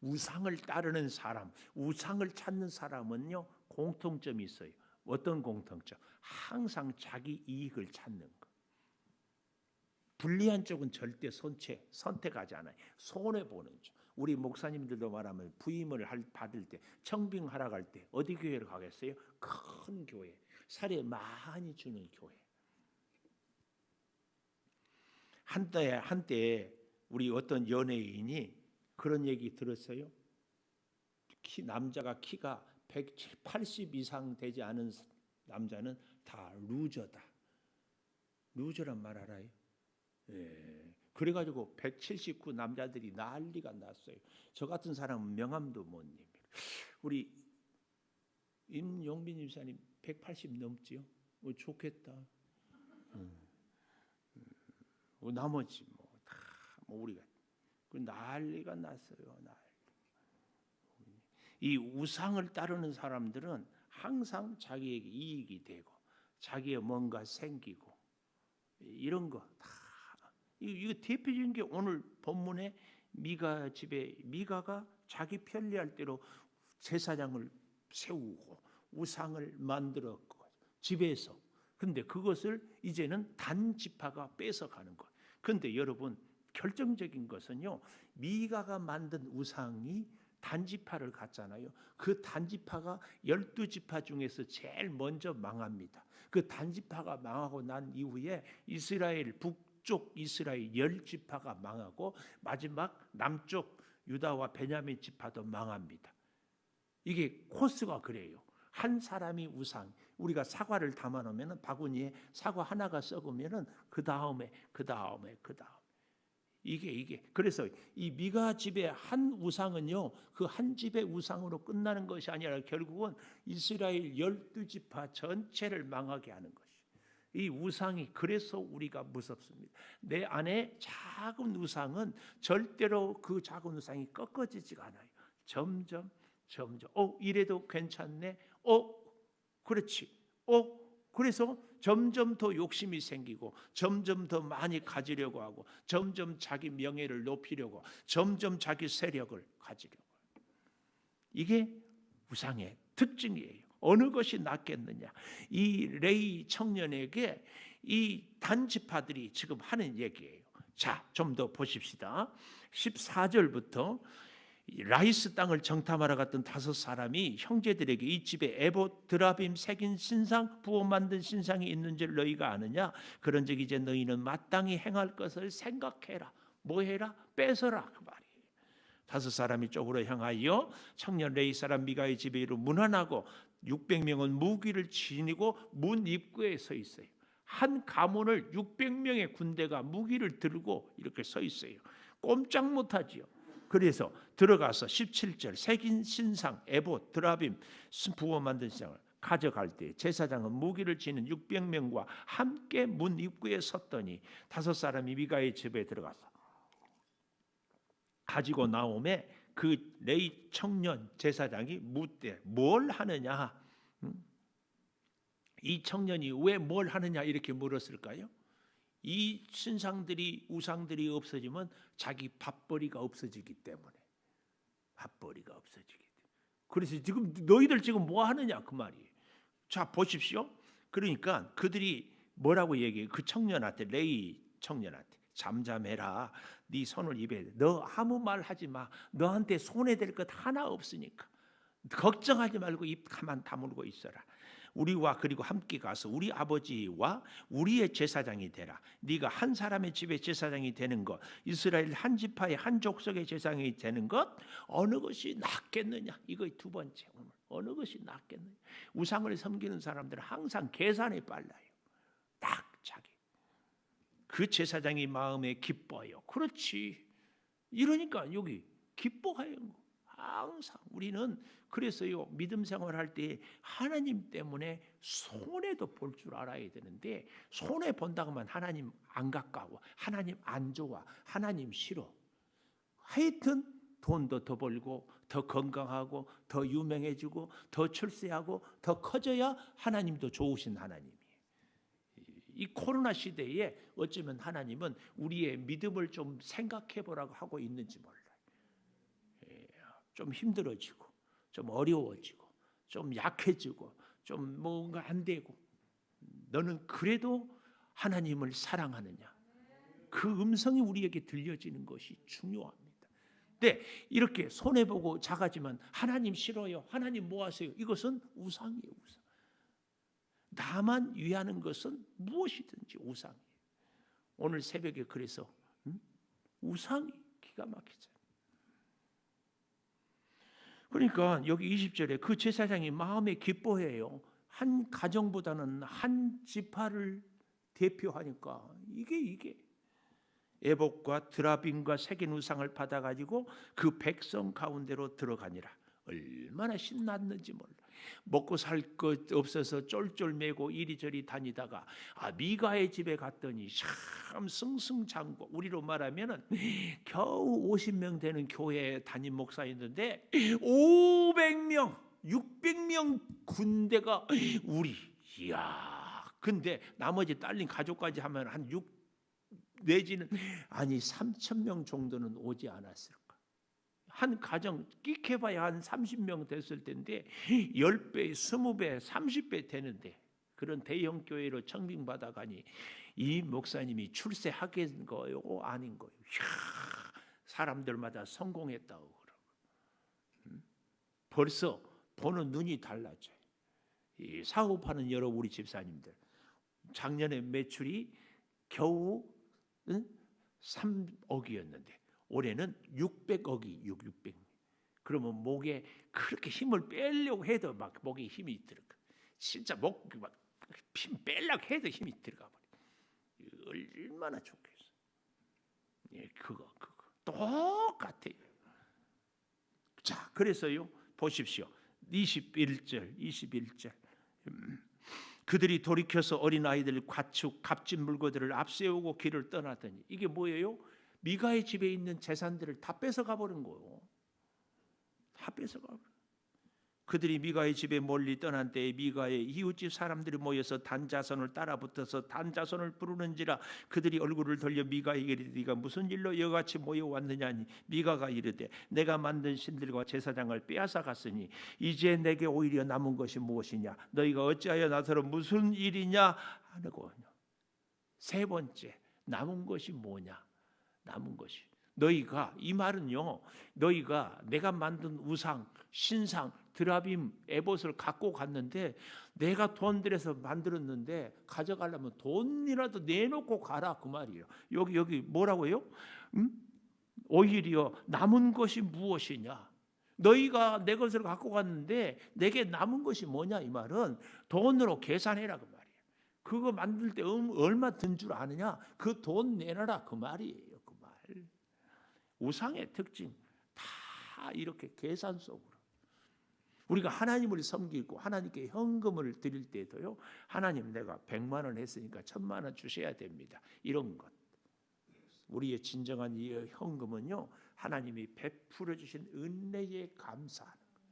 우상을 따르는 사람, 우상을 찾는 사람은요 공통점이 있어요. 어떤 공통점? 항상 자기 이익을 찾는 것. 불리한 쪽은 절대 선택하지 않아요. 손해보는 쪽. 우리 목사님들도 말하면 부임을 받을 때, 청빙하러 갈 때 어디 교회를 가겠어요? 큰 교회, 사례 많이 주는 교회. 한때 우리 어떤 연예인이 그런 얘기 들었어요. 남자가 키가 180 이상 되지 않은 남자는 다 루저다. 루저란 말 알아요? 예. 그래가지고 179 남자들이 난리가 났어요. 저 같은 사람은 명함도 못 냅니다. 우리 임용빈 집사님 180 넘지요? 좋겠다. 나머지 다 우리가 난리가 났어요. 이 우상을 따르는 사람들은 항상 자기에게 이익이 되고 자기의 뭔가 생기고 이런 거 다. 이거 대표적인 게 오늘 본문에 미가 집에 미가가 자기 편리할 대로 제사장을 세우고 우상을 만들었고 집에서. 근데 그것을 이제는 단지파가 뺏어가는 거예요. 근데 여러분 결정적인 것은요, 미가가 만든 우상이 단지파를 갖잖아요. 그 단지파가 12지파 중에서 제일 먼저 망합니다. 그 단지파가 망하고 난 이후에 이스라엘 북쪽 이스라엘 10지파가 망하고 마지막 남쪽 유다와 베냐민 지파도 망합니다. 이게 코스가 그래요. 한 사람이 우상, 우리가 사과를 담아 놓으면 바구니에 사과 하나가 썩으면은 그 다음에 이게 그래서 이 미가 집의 한 우상은요, 그 한 집의 우상으로 끝나는 것이 아니라 결국은 이스라엘 12지파 전체를 망하게 하는 것이. 이 우상이 그래서 우리가 무섭습니다. 내 안에 작은 우상은 절대로 그 작은 우상이 꺾어지지가 않아요. 점점 이래도 괜찮네. 그렇지. 그래서 점점 더 욕심이 생기고 점점 더 많이 가지려고 하고 점점 자기 명예를 높이려고 점점 자기 세력을 가지려고. 이게 우상의 특징이에요. 어느 것이 낫겠느냐. 이 레위 청년에게 이 단지파들이 지금 하는 얘기예요. 자, 좀 더 보십시다. 14절부터 라이스 땅을 정탐하러 갔던 5사람이 형제들에게 이 집에 에봇 드라빔 새긴 신상 부어 만든 신상이 있는 줄 너희가 아느냐? 그런즉 이제 너희는 마땅히 행할 것을 생각해라. 뭐 해라? 뺏어라 그 말이에요. 5사람이 쪽으로 향하여 청년 레이 사람 미가의 집에 이르러 문안하고 600명은 무기를 지니고 문 입구에 서 있어요. 한 가문을 600명의 군대가 무기를 들고 이렇게 서 있어요. 꼼짝 못하지요. 그래서 들어가서 17절 새긴 신상 에봇 드라빔 부어 만든 신상을 가져갈 때 제사장은 무기를 지닌 600명과 함께 문 입구에 섰더니 5사람이 미가의 집에 들어가서 가지고 나오매 그 레이 청년 제사장이 묻되 뭘 하느냐? 이 청년이 왜 뭘 하느냐 이렇게 물었을까요? 이 신상들이 우상들이 없어지면 자기 밥벌이가 없어지기 때문에 밥벌이가 없어지기 때문에 그래서 지금 너희들 지금 뭐 하느냐 그 말이에요. 자 보십시오. 그러니까 그들이 뭐라고 얘기해요? 그 청년한테 레이 청년한테 잠잠해라. 네 손을 입에 대. 너 아무 말 하지 마. 너한테 손해될 것 하나 없으니까 걱정하지 말고 입 가만 다물고 있어라. 우리와 그리고 함께 가서 우리 아버지와 우리의 제사장이 되라. 네가 한 사람의 집의 제사장이 되는 것, 이스라엘 한 지파의 한 족속의 제사장이 되는 것 어느 것이 낫겠느냐? 이거 두 번째 오늘 어느 것이 낫겠느냐? 우상을 섬기는 사람들은 항상 계산에 빨라요. 딱 자기 그 제사장이 마음에 기뻐요. 그렇지. 이러니까 여기 기뻐해요. 항상 우리는 그래서요 믿음 생활할 때 하나님 때문에 손해도 볼 줄 알아야 되는데 손해 본다고 하면 하나님 안 가까워, 하나님 안 좋아, 하나님 싫어. 하여튼 돈도 더 벌고 더 건강하고 더 유명해지고 더 출세하고 더 커져야 하나님도 좋으신 하나님이에요. 이 코로나 시대에 어쩌면 하나님은 우리의 믿음을 좀 생각해 보라고 하고 있는지 몰라요. 좀 힘들어지고 좀 어려워지고 좀 약해지고 좀 뭔가 안 되고 너는 그래도 하나님을 사랑하느냐? 그 음성이 우리에게 들려지는 것이 중요합니다. 근데 이렇게 손해보고 작아지면 하나님 싫어요. 하나님 뭐 하세요? 이것은 우상이에요. 우상. 나만 위하는 것은 무엇이든지 우상이에요. 오늘 새벽에 그래서 우상이 기가 막히잖아요. 그러니까 여기 20절에 그 제사장이 마음에 기뻐해요. 한 가정보다는 한 지파를 대표하니까 이게 에봇과 드라빔과 새긴 우상을 받아가지고 그 백성 가운데로 들어가니라. 얼마나 신났는지 몰라. 먹고 살 것 없어서 쫄쫄매고 이리저리 다니다가 미가의 집에 갔더니 참 승승장구. 우리로 말하면은 겨우 50명 되는 교회 담임 목사였는데 500명 600명 군대가 우리 이야. 근데 나머지 딸린 가족까지 하면 한 6 내지는 아니 3,000명 정도는 오지 않았을까. 한 가정 끼켜봐야 한 30명 됐을 텐데 10배, 20배, 30배 되는데 그런 대형 교회로 청빙받아 가니 이 목사님이 출세하겠는 거요? 아닌 거요? 이야, 사람들마다 성공했다고 그러고 벌써 보는 눈이 달라져요. 이 사업하는 여러 우리 집사님들 작년에 매출이 겨우 3억이었는데 올해는 600억이 600. 그러면 목에 그렇게 힘을 빼려고 해도 막 목에 힘이 들어가. 진짜 목 막 힘 빼려고 해도 힘이 들어가 버려. 얼마나 좋겠어. 예, 그거 똑같아요. 자, 그래서요 보십시오. 21절. 그들이 돌이켜서 어린 아이들, 가축, 값진 물건들을 앞세우고 길을 떠나더니 이게 뭐예요? 미가의 집에 있는 재산들을 다 뺏어가 버린 거예요. 다 뺏어가 버린. 그들이 미가의 집에 멀리 떠난 때에 미가의 이웃집 사람들이 모여서 단 자손을 따라붙어서 단 자손을 부르는지라 그들이 얼굴을 돌려 미가에게 이르되 네가 무슨 일로 이같이 모여왔느냐니 미가가 이르되 내가 만든 신들과 제사장을 빼앗아 갔으니 이제 내게 오히려 남은 것이 무엇이냐 너희가 어찌하여 나더러 무슨 일이냐 하고 세 번째 남은 것이 뭐냐 남은 것이 너희가, 이 말은요, 너희가 내가 만든 우상, 신상, 드라빔, 에봇을 갖고 갔는데 내가 돈 들여서 만들었는데 가져가려면 돈이라도 내놓고 가라, 그 말이에요. 여기 뭐라고요? 오히려 남은 것이 무엇이냐? 너희가 내 것을 갖고 갔는데 내게 남은 것이 뭐냐? 이 말은 돈으로 계산해라, 그 말이에요. 그거 만들 때 얼마 든 줄 아느냐? 그 돈 내놔라, 그 말이에요. 그 말. 우상의 특징 다 이렇게 계산 속으로. 우리가 하나님을 섬기고 하나님께 현금을 드릴 때도요, 하나님 내가 100만 원 했으니까 1000만 원 주셔야 됩니다. 이런 것. 우리의 진정한 이 현금은요, 하나님이 베풀어 주신 은혜에 감사하는 거예요.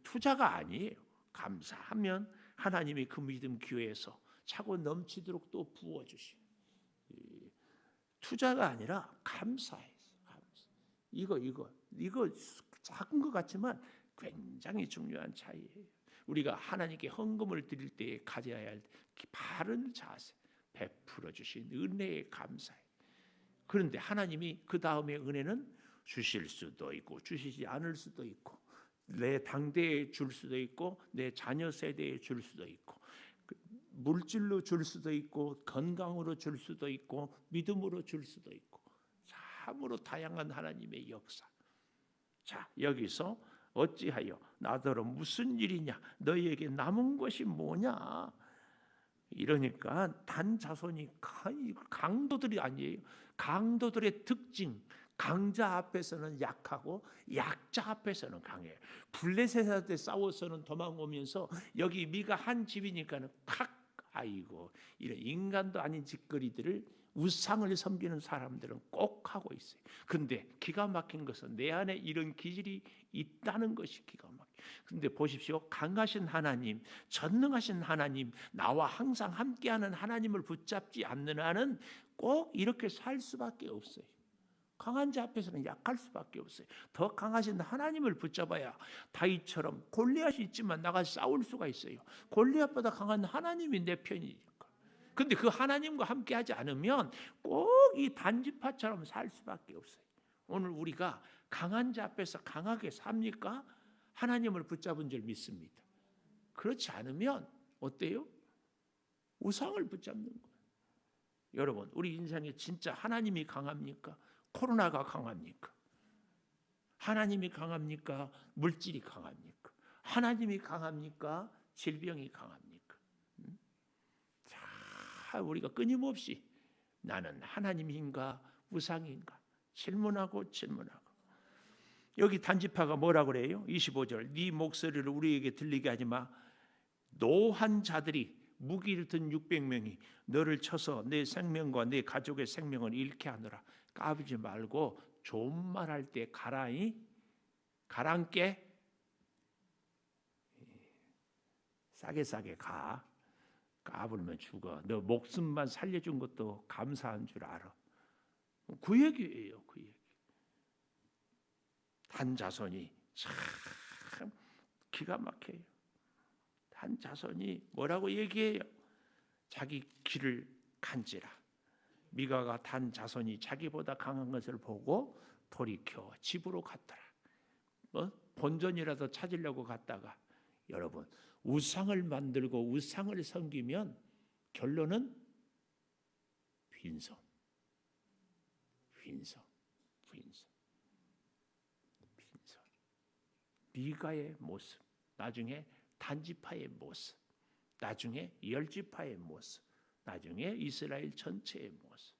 투자가 아니에요. 감사하면 하나님이 그 믿음 기회에서 차고 넘치도록 또 부어 주시고. 투자가 아니라 감사해요. 이거 작은 것 같지만 굉장히 중요한 차이예요. 우리가 하나님께 헌금을 드릴 때에 가져야 할 바른 자세, 베풀어 주신 은혜에 감사해. 그런데 하나님이 그 다음에 은혜는 주실 수도 있고 주시지 않을 수도 있고 내 당대에 줄 수도 있고 내 자녀 세대에 줄 수도 있고 물질로 줄 수도 있고 건강으로 줄 수도 있고 믿음으로 줄 수도 있고 참으로 다양한 하나님의 역사. 자, 여기서 어찌하여 나더러 무슨 일이냐, 너희에게 남은 것이 뭐냐. 이러니까 단 자손이 강도들이 아니에요. 강도들의 특징, 강자 앞에서는 약하고 약자 앞에서는 강해요. 블레셋한테 싸워서는 도망오면서 여기 미가 한 집이니까는 아이고, 이런 인간도 아닌 짓거리들을 우상을 섬기는 사람들은 꼭 하고 있어요. 근데 기가 막힌 것은 내 안에 이런 기질이 있다는 것이 기가 막혀요. 근데 보십시오. 강하신 하나님, 전능하신 하나님, 나와 항상 함께하는 하나님을 붙잡지 않는 한은 꼭 이렇게 살 수밖에 없어요. 강한 자 앞에서는 약할 수밖에 없어요. 더 강하신 하나님을 붙잡아야 다윗처럼 골리앗이 있지만 나가서 싸울 수가 있어요. 골리앗보다 강한 하나님이 내 편이니까. 근데 그 하나님과 함께 하지 않으면 꼭 이 단지파처럼 살 수밖에 없어요. 오늘 우리가 강한 자 앞에서 강하게 삽니까? 하나님을 붙잡은 줄 믿습니다. 그렇지 않으면 어때요? 우상을 붙잡는 거예요. 여러분, 우리 인생에 진짜 하나님이 강합니까? 코로나가 강합니까? 하나님이 강합니까? 물질이 강합니까? 하나님이 강합니까? 질병이 강합니까? 자, 우리가 끊임없이 나는 하나님인가 우상인가 질문하고 여기 단지파가 뭐라 그래요? 25절, 네 목소리를 우리에게 들리게 하지 마. 노한 자들이 무기를 든 600명이 너를 쳐서 내 생명과 내 가족의 생명을 잃게 하느라. 까불지 말고 좋은 말 할 때 가랑께 싸게 가. 까불면 죽어. 너 목숨만 살려준 것도 감사한 줄 알아. 그 얘기예요. 그 얘기. 단 자손이 참 기가 막혀요. 단 자손이 뭐라고 얘기해요? 자기 길을 간지라. 미가가 단 자손이 자기보다 강한 것을 보고 돌이켜 집으로 갔더라. 본전이라도 찾으려고 갔다가, 여러분, 우상을 만들고 우상을 섬기면 결론은 빈손. 미가의 모습, 나중에 단지파의 모습, 나중에 열지파의 모습, 나중에 이스라엘 전체의 모습.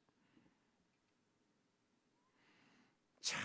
자,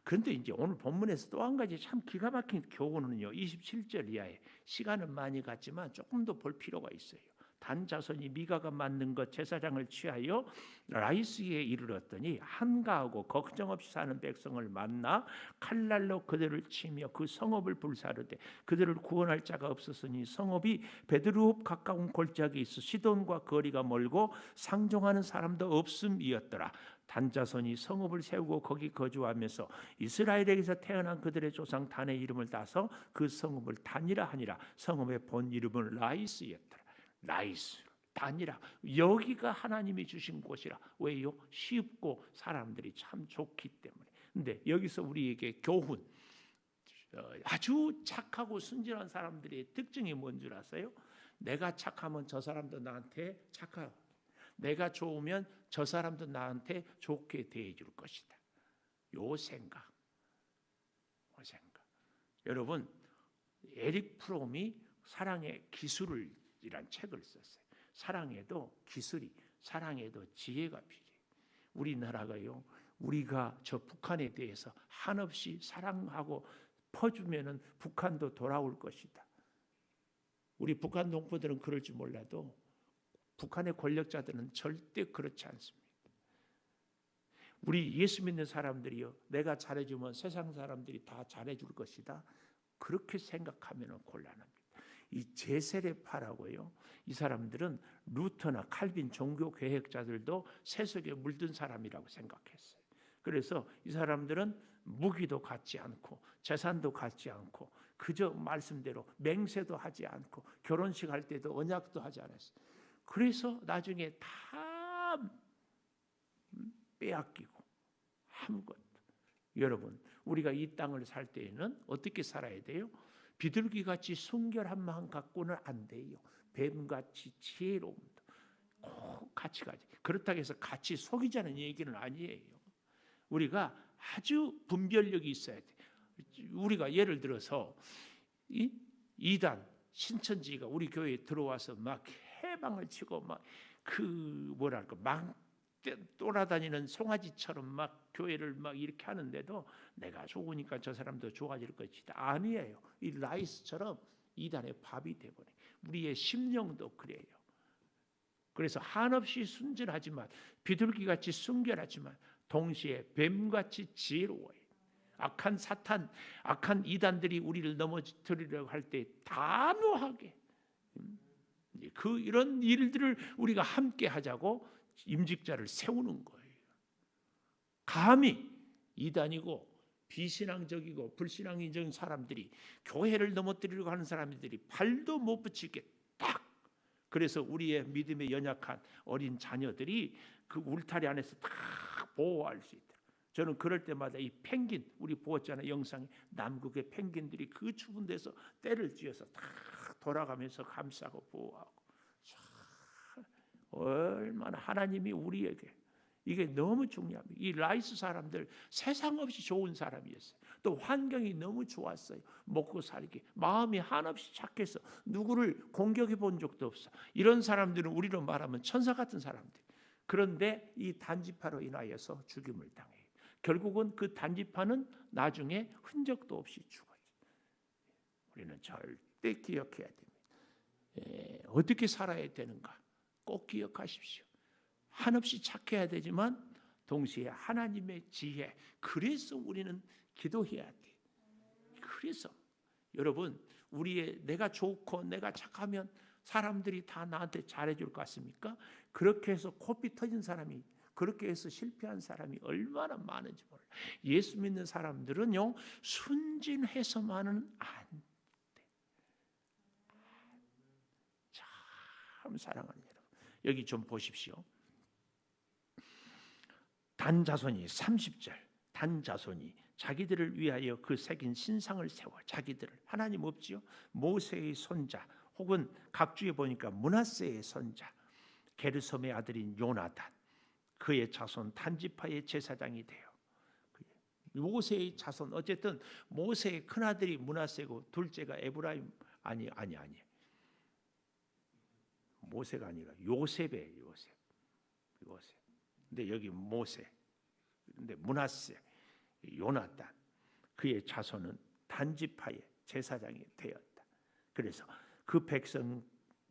그런데 이제 오늘 본문에서 또 한 가지 참 기가 막힌 교훈은요, 27절 이하에 시간은 많이 갔지만 조금 더 볼 필요가 있어요. 단 자손이 미가가 만든 것 제사장을 취하여 라이스에 이르렀더니 한가하고 걱정 없이 사는 백성을 만나 칼날로 그들을 치며 그 성읍을 불사르되 그들을 구원할 자가 없었으니 성읍이 베드루업 가까운 골짜기에 있어 시돈과 거리가 멀고 상종하는 사람도 없음이었더라. 단자손이 성읍을 세우고 거기 거주하면서 이스라엘에게서 태어난 그들의 조상 단의 이름을 따서 그 성읍을 단이라 하니라. 성읍의 본 이름은 라이스였더라. 라이스, 단이라. 여기가 하나님이 주신 곳이라. 왜요? 쉽고 사람들이 참 좋기 때문에. 근데 여기서 우리에게 교훈, 아주 착하고 순진한 사람들의 특징이 뭔 줄 아세요? 내가 착하면 저 사람도 나한테 착하고, 내가 좋으면 저 사람도 나한테 좋게 대해줄 것이다. 요 생각. 여러분, 에릭 프롬이 사랑의 기술이란 책을 썼어요. 사랑에도 기술이, 사랑에도 지혜가 필요해요. 우리나라가요, 우리가 저 북한에 대해서 한없이 사랑하고 퍼주면은 북한도 돌아올 것이다. 우리 북한 동포들은 그럴 줄 몰라도 북한의 권력자들은 절대 그렇지 않습니다. 우리 예수 믿는 사람들이요, 내가 잘해주면 세상 사람들이 다 잘해줄 것이다. 그렇게 생각하면 곤란합니다. 이 제세례파라고요, 이 사람들은 루터나 칼빈 종교 개혁자들도 세속에 물든 사람이라고 생각했어요. 그래서 이 사람들은 무기도 갖지 않고 재산도 갖지 않고 그저 말씀대로 맹세도 하지 않고 결혼식 할 때도 언약도 하지 않았어요. 그래서 나중에 다 빼앗기고 아무것도. 여러분, 우리가 이 땅을 살 때에는 어떻게 살아야 돼요? 비둘기같이 순결한 마음 갖고는 안 돼요. 뱀같이 지혜로움도 꼭 같이 가지. 그렇다고 해서 같이 속이자는 얘기는 아니에요. 우리가 아주 분별력이 있어야 돼. 우리가 예를 들어서 이단 신천지가 우리 교회에 들어와서 막 해방을 치고 막 막 돌아다니는 송아지처럼 막 교회를 막 이렇게 하는데도 내가 좋으니까 저 사람도 좋아질 것이다. 아니에요. 이 라이스처럼 이단의 밥이 돼버려. 우리의 심령도 그래요. 그래서 한없이 순진하지만 비둘기같이 순결하지만 동시에 뱀같이 지혜로워요. 악한 사탄, 악한 이단들이 우리를 넘어뜨리려고 할 때 단호하게 이런 일들을 우리가 함께 하자고 임직자를 세우는 거예요. 감히 이단이고 비신앙적이고 불신앙적인 사람들이 교회를 넘어뜨리려고 하는 사람들이 발도 못 붙이게 딱. 그래서 우리의 믿음에 연약한 어린 자녀들이 그 울타리 안에서 딱 보호할 수 있다. 저는 그럴 때마다 이 펭귄, 우리 보았잖아요, 영상에 남극의 펭귄들이 그 추운 데서 때를 쥐어서 딱 돌아가면서 감싸고 보호하고. 얼마나 하나님이 우리에게, 이게 너무 중요합니다. 이 라이스 사람들 세상 없이 좋은 사람이었어요. 또 환경이 너무 좋았어요. 먹고 살기, 마음이 한없이 착해서 누구를 공격해 본 적도 없어. 이런 사람들은 우리로 말하면 천사 같은 사람들. 그런데 이 단지파로 인하여서 죽임을 당해요. 결국은 그 단지파는 나중에 흔적도 없이 죽어요. 우리는 절대 기억해야 됩니다. 어떻게 살아야 되는가 꼭 기억하십시오. 한없이 착해야 되지만 동시에 하나님의 지혜. 그래서 우리는 기도해야 돼. 그래서 여러분, 내가 좋고 내가 착하면 사람들이 다 나한테 잘해줄 것 같습니까? 그렇게 해서 코피 터진 사람이, 그렇게 해서 실패한 사람이 얼마나 많은지 몰라요. 예수 믿는 사람들은요, 순진해서만은 안 돼. 참 사랑하는 여러분, 여기 좀 보십시오. 단자손이 30절, 단자손이 자기들을 위하여 그 새긴 신상을 세워 자기들을, 하나님 없지요? 모세의 손자, 혹은 각주에 보니까 므낫세의 손자, 게르솜의 아들인 요나단, 그의 자손 단지파의 제사장이 돼요. 모세의 자손, 어쨌든 모세의 큰아들이 므낫세고 둘째가 에브라임, 아니 모세가 아니라 요셉이에요. 요셉. 근데 여기 모세, 근데 므낫세, 요나단, 그의 자손은 단지파의 제사장이 되었다. 그래서 그 백성,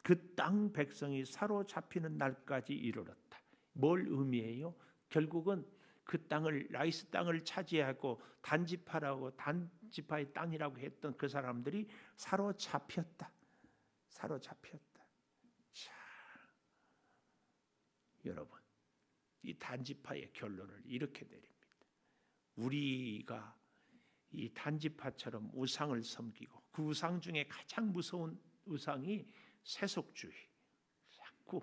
그 땅 백성이 사로잡히는 날까지 이르렀다. 뭘 의미해요? 결국은 그 땅을, 라이스 땅을 차지하고 단지파라고, 단지파의 땅이라고 했던 그 사람들이 사로잡혔다. 자, 여러분, 이 단지파의 결론을 이렇게 내립니다. 우리가 이 단지파처럼 우상을 섬기고, 그 우상 중에 가장 무서운 우상이 세속주의, 자꾸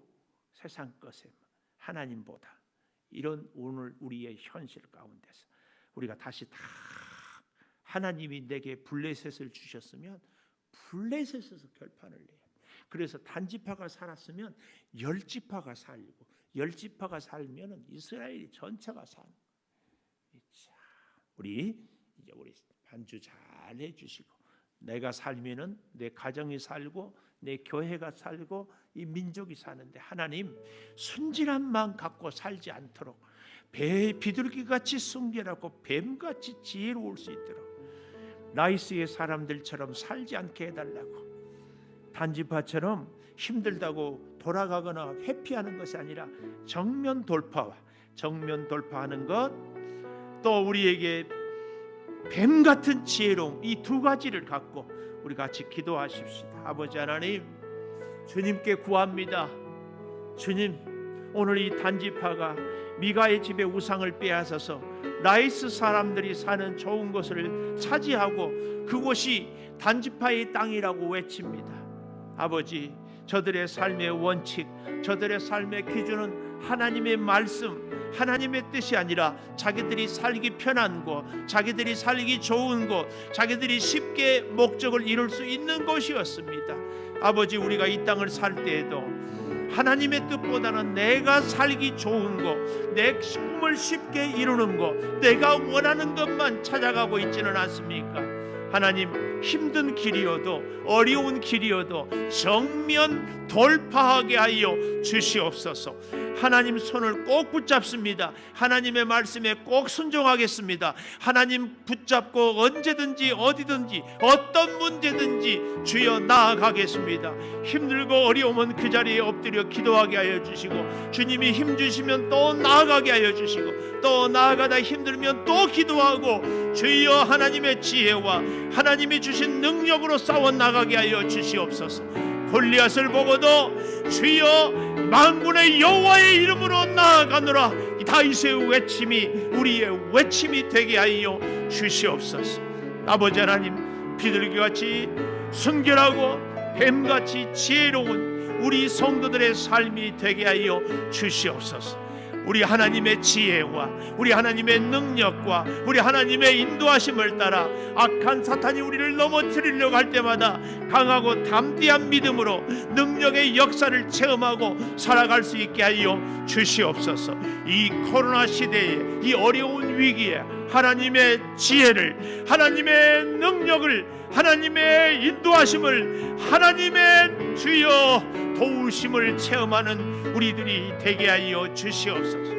세상 것에 하나님보다, 이런 오늘 우리의 현실 가운데서 우리가 다시 다 하나님이 내게 블레셋을 주셨으면 블레셋에서 결판을 내요. 그래서 단지파가 살았으면 열지파가 살고 열지파가 살면은 이스라엘이 전체가 사는. 우리 반주 잘 해주시고, 내가 살면은 내 가정이 살고 내 교회가 살고 이 민족이 사는데, 하나님 순진한 마음 갖고 살지 않도록 비둘기같이 순결하고 뱀같이 지혜로울 수 있도록 라이스의 사람들처럼 살지 않게 해달라고. 단지파처럼 힘들다고 돌아가거나 회피하는 것이 아니라 정면 돌파하는 것, 또 우리에게 뱀 같은 지혜로움, 이 두 가지를 갖고 우리 같이 기도하십시다. 아버지 하나님, 주님께 구합니다. 주님, 오늘 이 단지파가 미가의 집에 우상을 빼앗아서 라이스 사람들이 사는 좋은 곳을 차지하고 그곳이 단지파의 땅이라고 외칩니다. 아버지, 저들의 삶의 원칙, 저들의 삶의 기준은 하나님의 말씀, 하나님의 뜻이 아니라 자기들이 살기 편한 곳, 자기들이 살기 좋은 곳, 자기들이 쉽게 목적을 이룰 수 있는 곳이었습니다. 아버지, 우리가 이 땅을 살 때에도 하나님의 뜻보다는 내가 살기 좋은 곳, 내 꿈을 쉽게 이루는 곳, 내가 원하는 것만 찾아가고 있지는 않습니까? 하나님, 힘든 길이어도 어려운 길이어도 정면 돌파하게 하여 주시옵소서. 하나님 손을 꼭 붙잡습니다. 하나님의 말씀에 꼭 순종하겠습니다. 하나님 붙잡고 언제든지 어디든지 어떤 문제든지 주여 나아가겠습니다. 힘들고 어려우면 그 자리에 엎드려 기도하게 하여 주시고, 주님이 힘 주시면 또 나아가게 하여 주시고, 또 나아가다 힘들면 또 기도하고, 주여 하나님의 지혜와 하나님이 주신 능력으로 싸워 나가게 하여 주시옵소서. 골리앗을 보고도 주여 만군의 여호와의 이름으로 나아가노라, 이 다윗의 외침이 우리의 외침이 되게 하여 주시옵소서. 아버지 하나님, 비둘기같이 순결하고 뱀같이 지혜로운 우리 성도들의 삶이 되게 하여 주시옵소서. 우리 하나님의 지혜와 우리 하나님의 능력과 우리 하나님의 인도하심을 따라 악한 사탄이 우리를 넘어뜨리려고 할 때마다 강하고 담대한 믿음으로 능력의 역사를 체험하고 살아갈 수 있게 하여 주시옵소서. 이 코로나 시대에, 이 어려운 위기에 하나님의 지혜를, 하나님의 능력을, 하나님의 인도하심을, 하나님의 주여 도우심을 체험하는 우리들이 되게 하여 주시옵소서.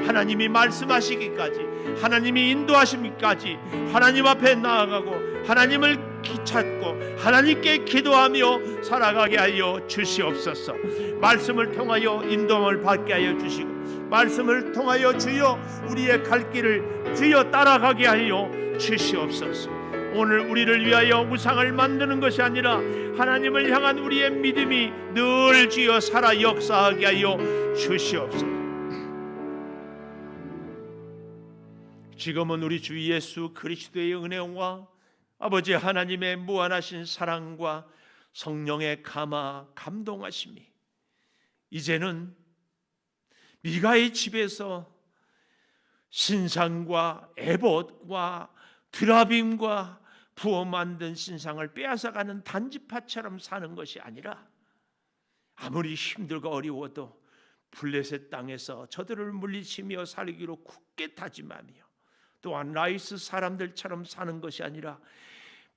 하나님이 말씀하시기까지, 하나님이 인도하시기까지 하나님 앞에 나아가고 하나님을 찾고 하나님께 기도하며 살아가게 하여 주시옵소서. 말씀을 통하여 인도함을 받게 하여 주시고, 말씀을 통하여 주여 우리의 갈 길을 주여 따라가게 하여 주시옵소서. 오늘 우리를 위하여 우상을 만드는 것이 아니라 하나님을 향한 우리의 믿음이 늘 주여 살아 역사하게 하여 주시옵소서. 지금은 우리 주 예수 그리스도의 은혜와 아버지 하나님의 무한하신 사랑과 성령의 감동하심이 이제는 미가의 집에서 신상과 에봇과 드라빔과 부어 만든 신상을 빼앗아가는 단지파처럼 사는 것이 아니라, 아무리 힘들고 어려워도 블레셋 땅에서 저들을 물리치며 살기로 굳게 다짐하며, 또한 라이스 사람들처럼 사는 것이 아니라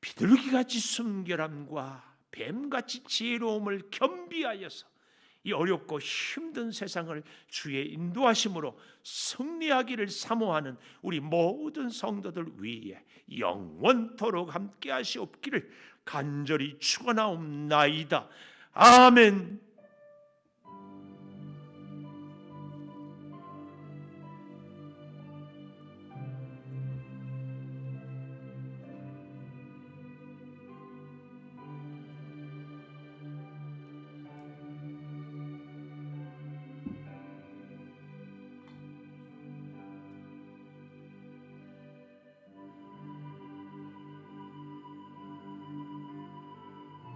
비둘기같이 순결함과 뱀같이 지혜로움을 겸비하여서 이 어렵고 힘든 세상을 주의 인도하심으로 승리하기를 사모하는 우리 모든 성도들 위에 영원토록 함께 하시옵기를 간절히 축원하옵나이다. 아멘.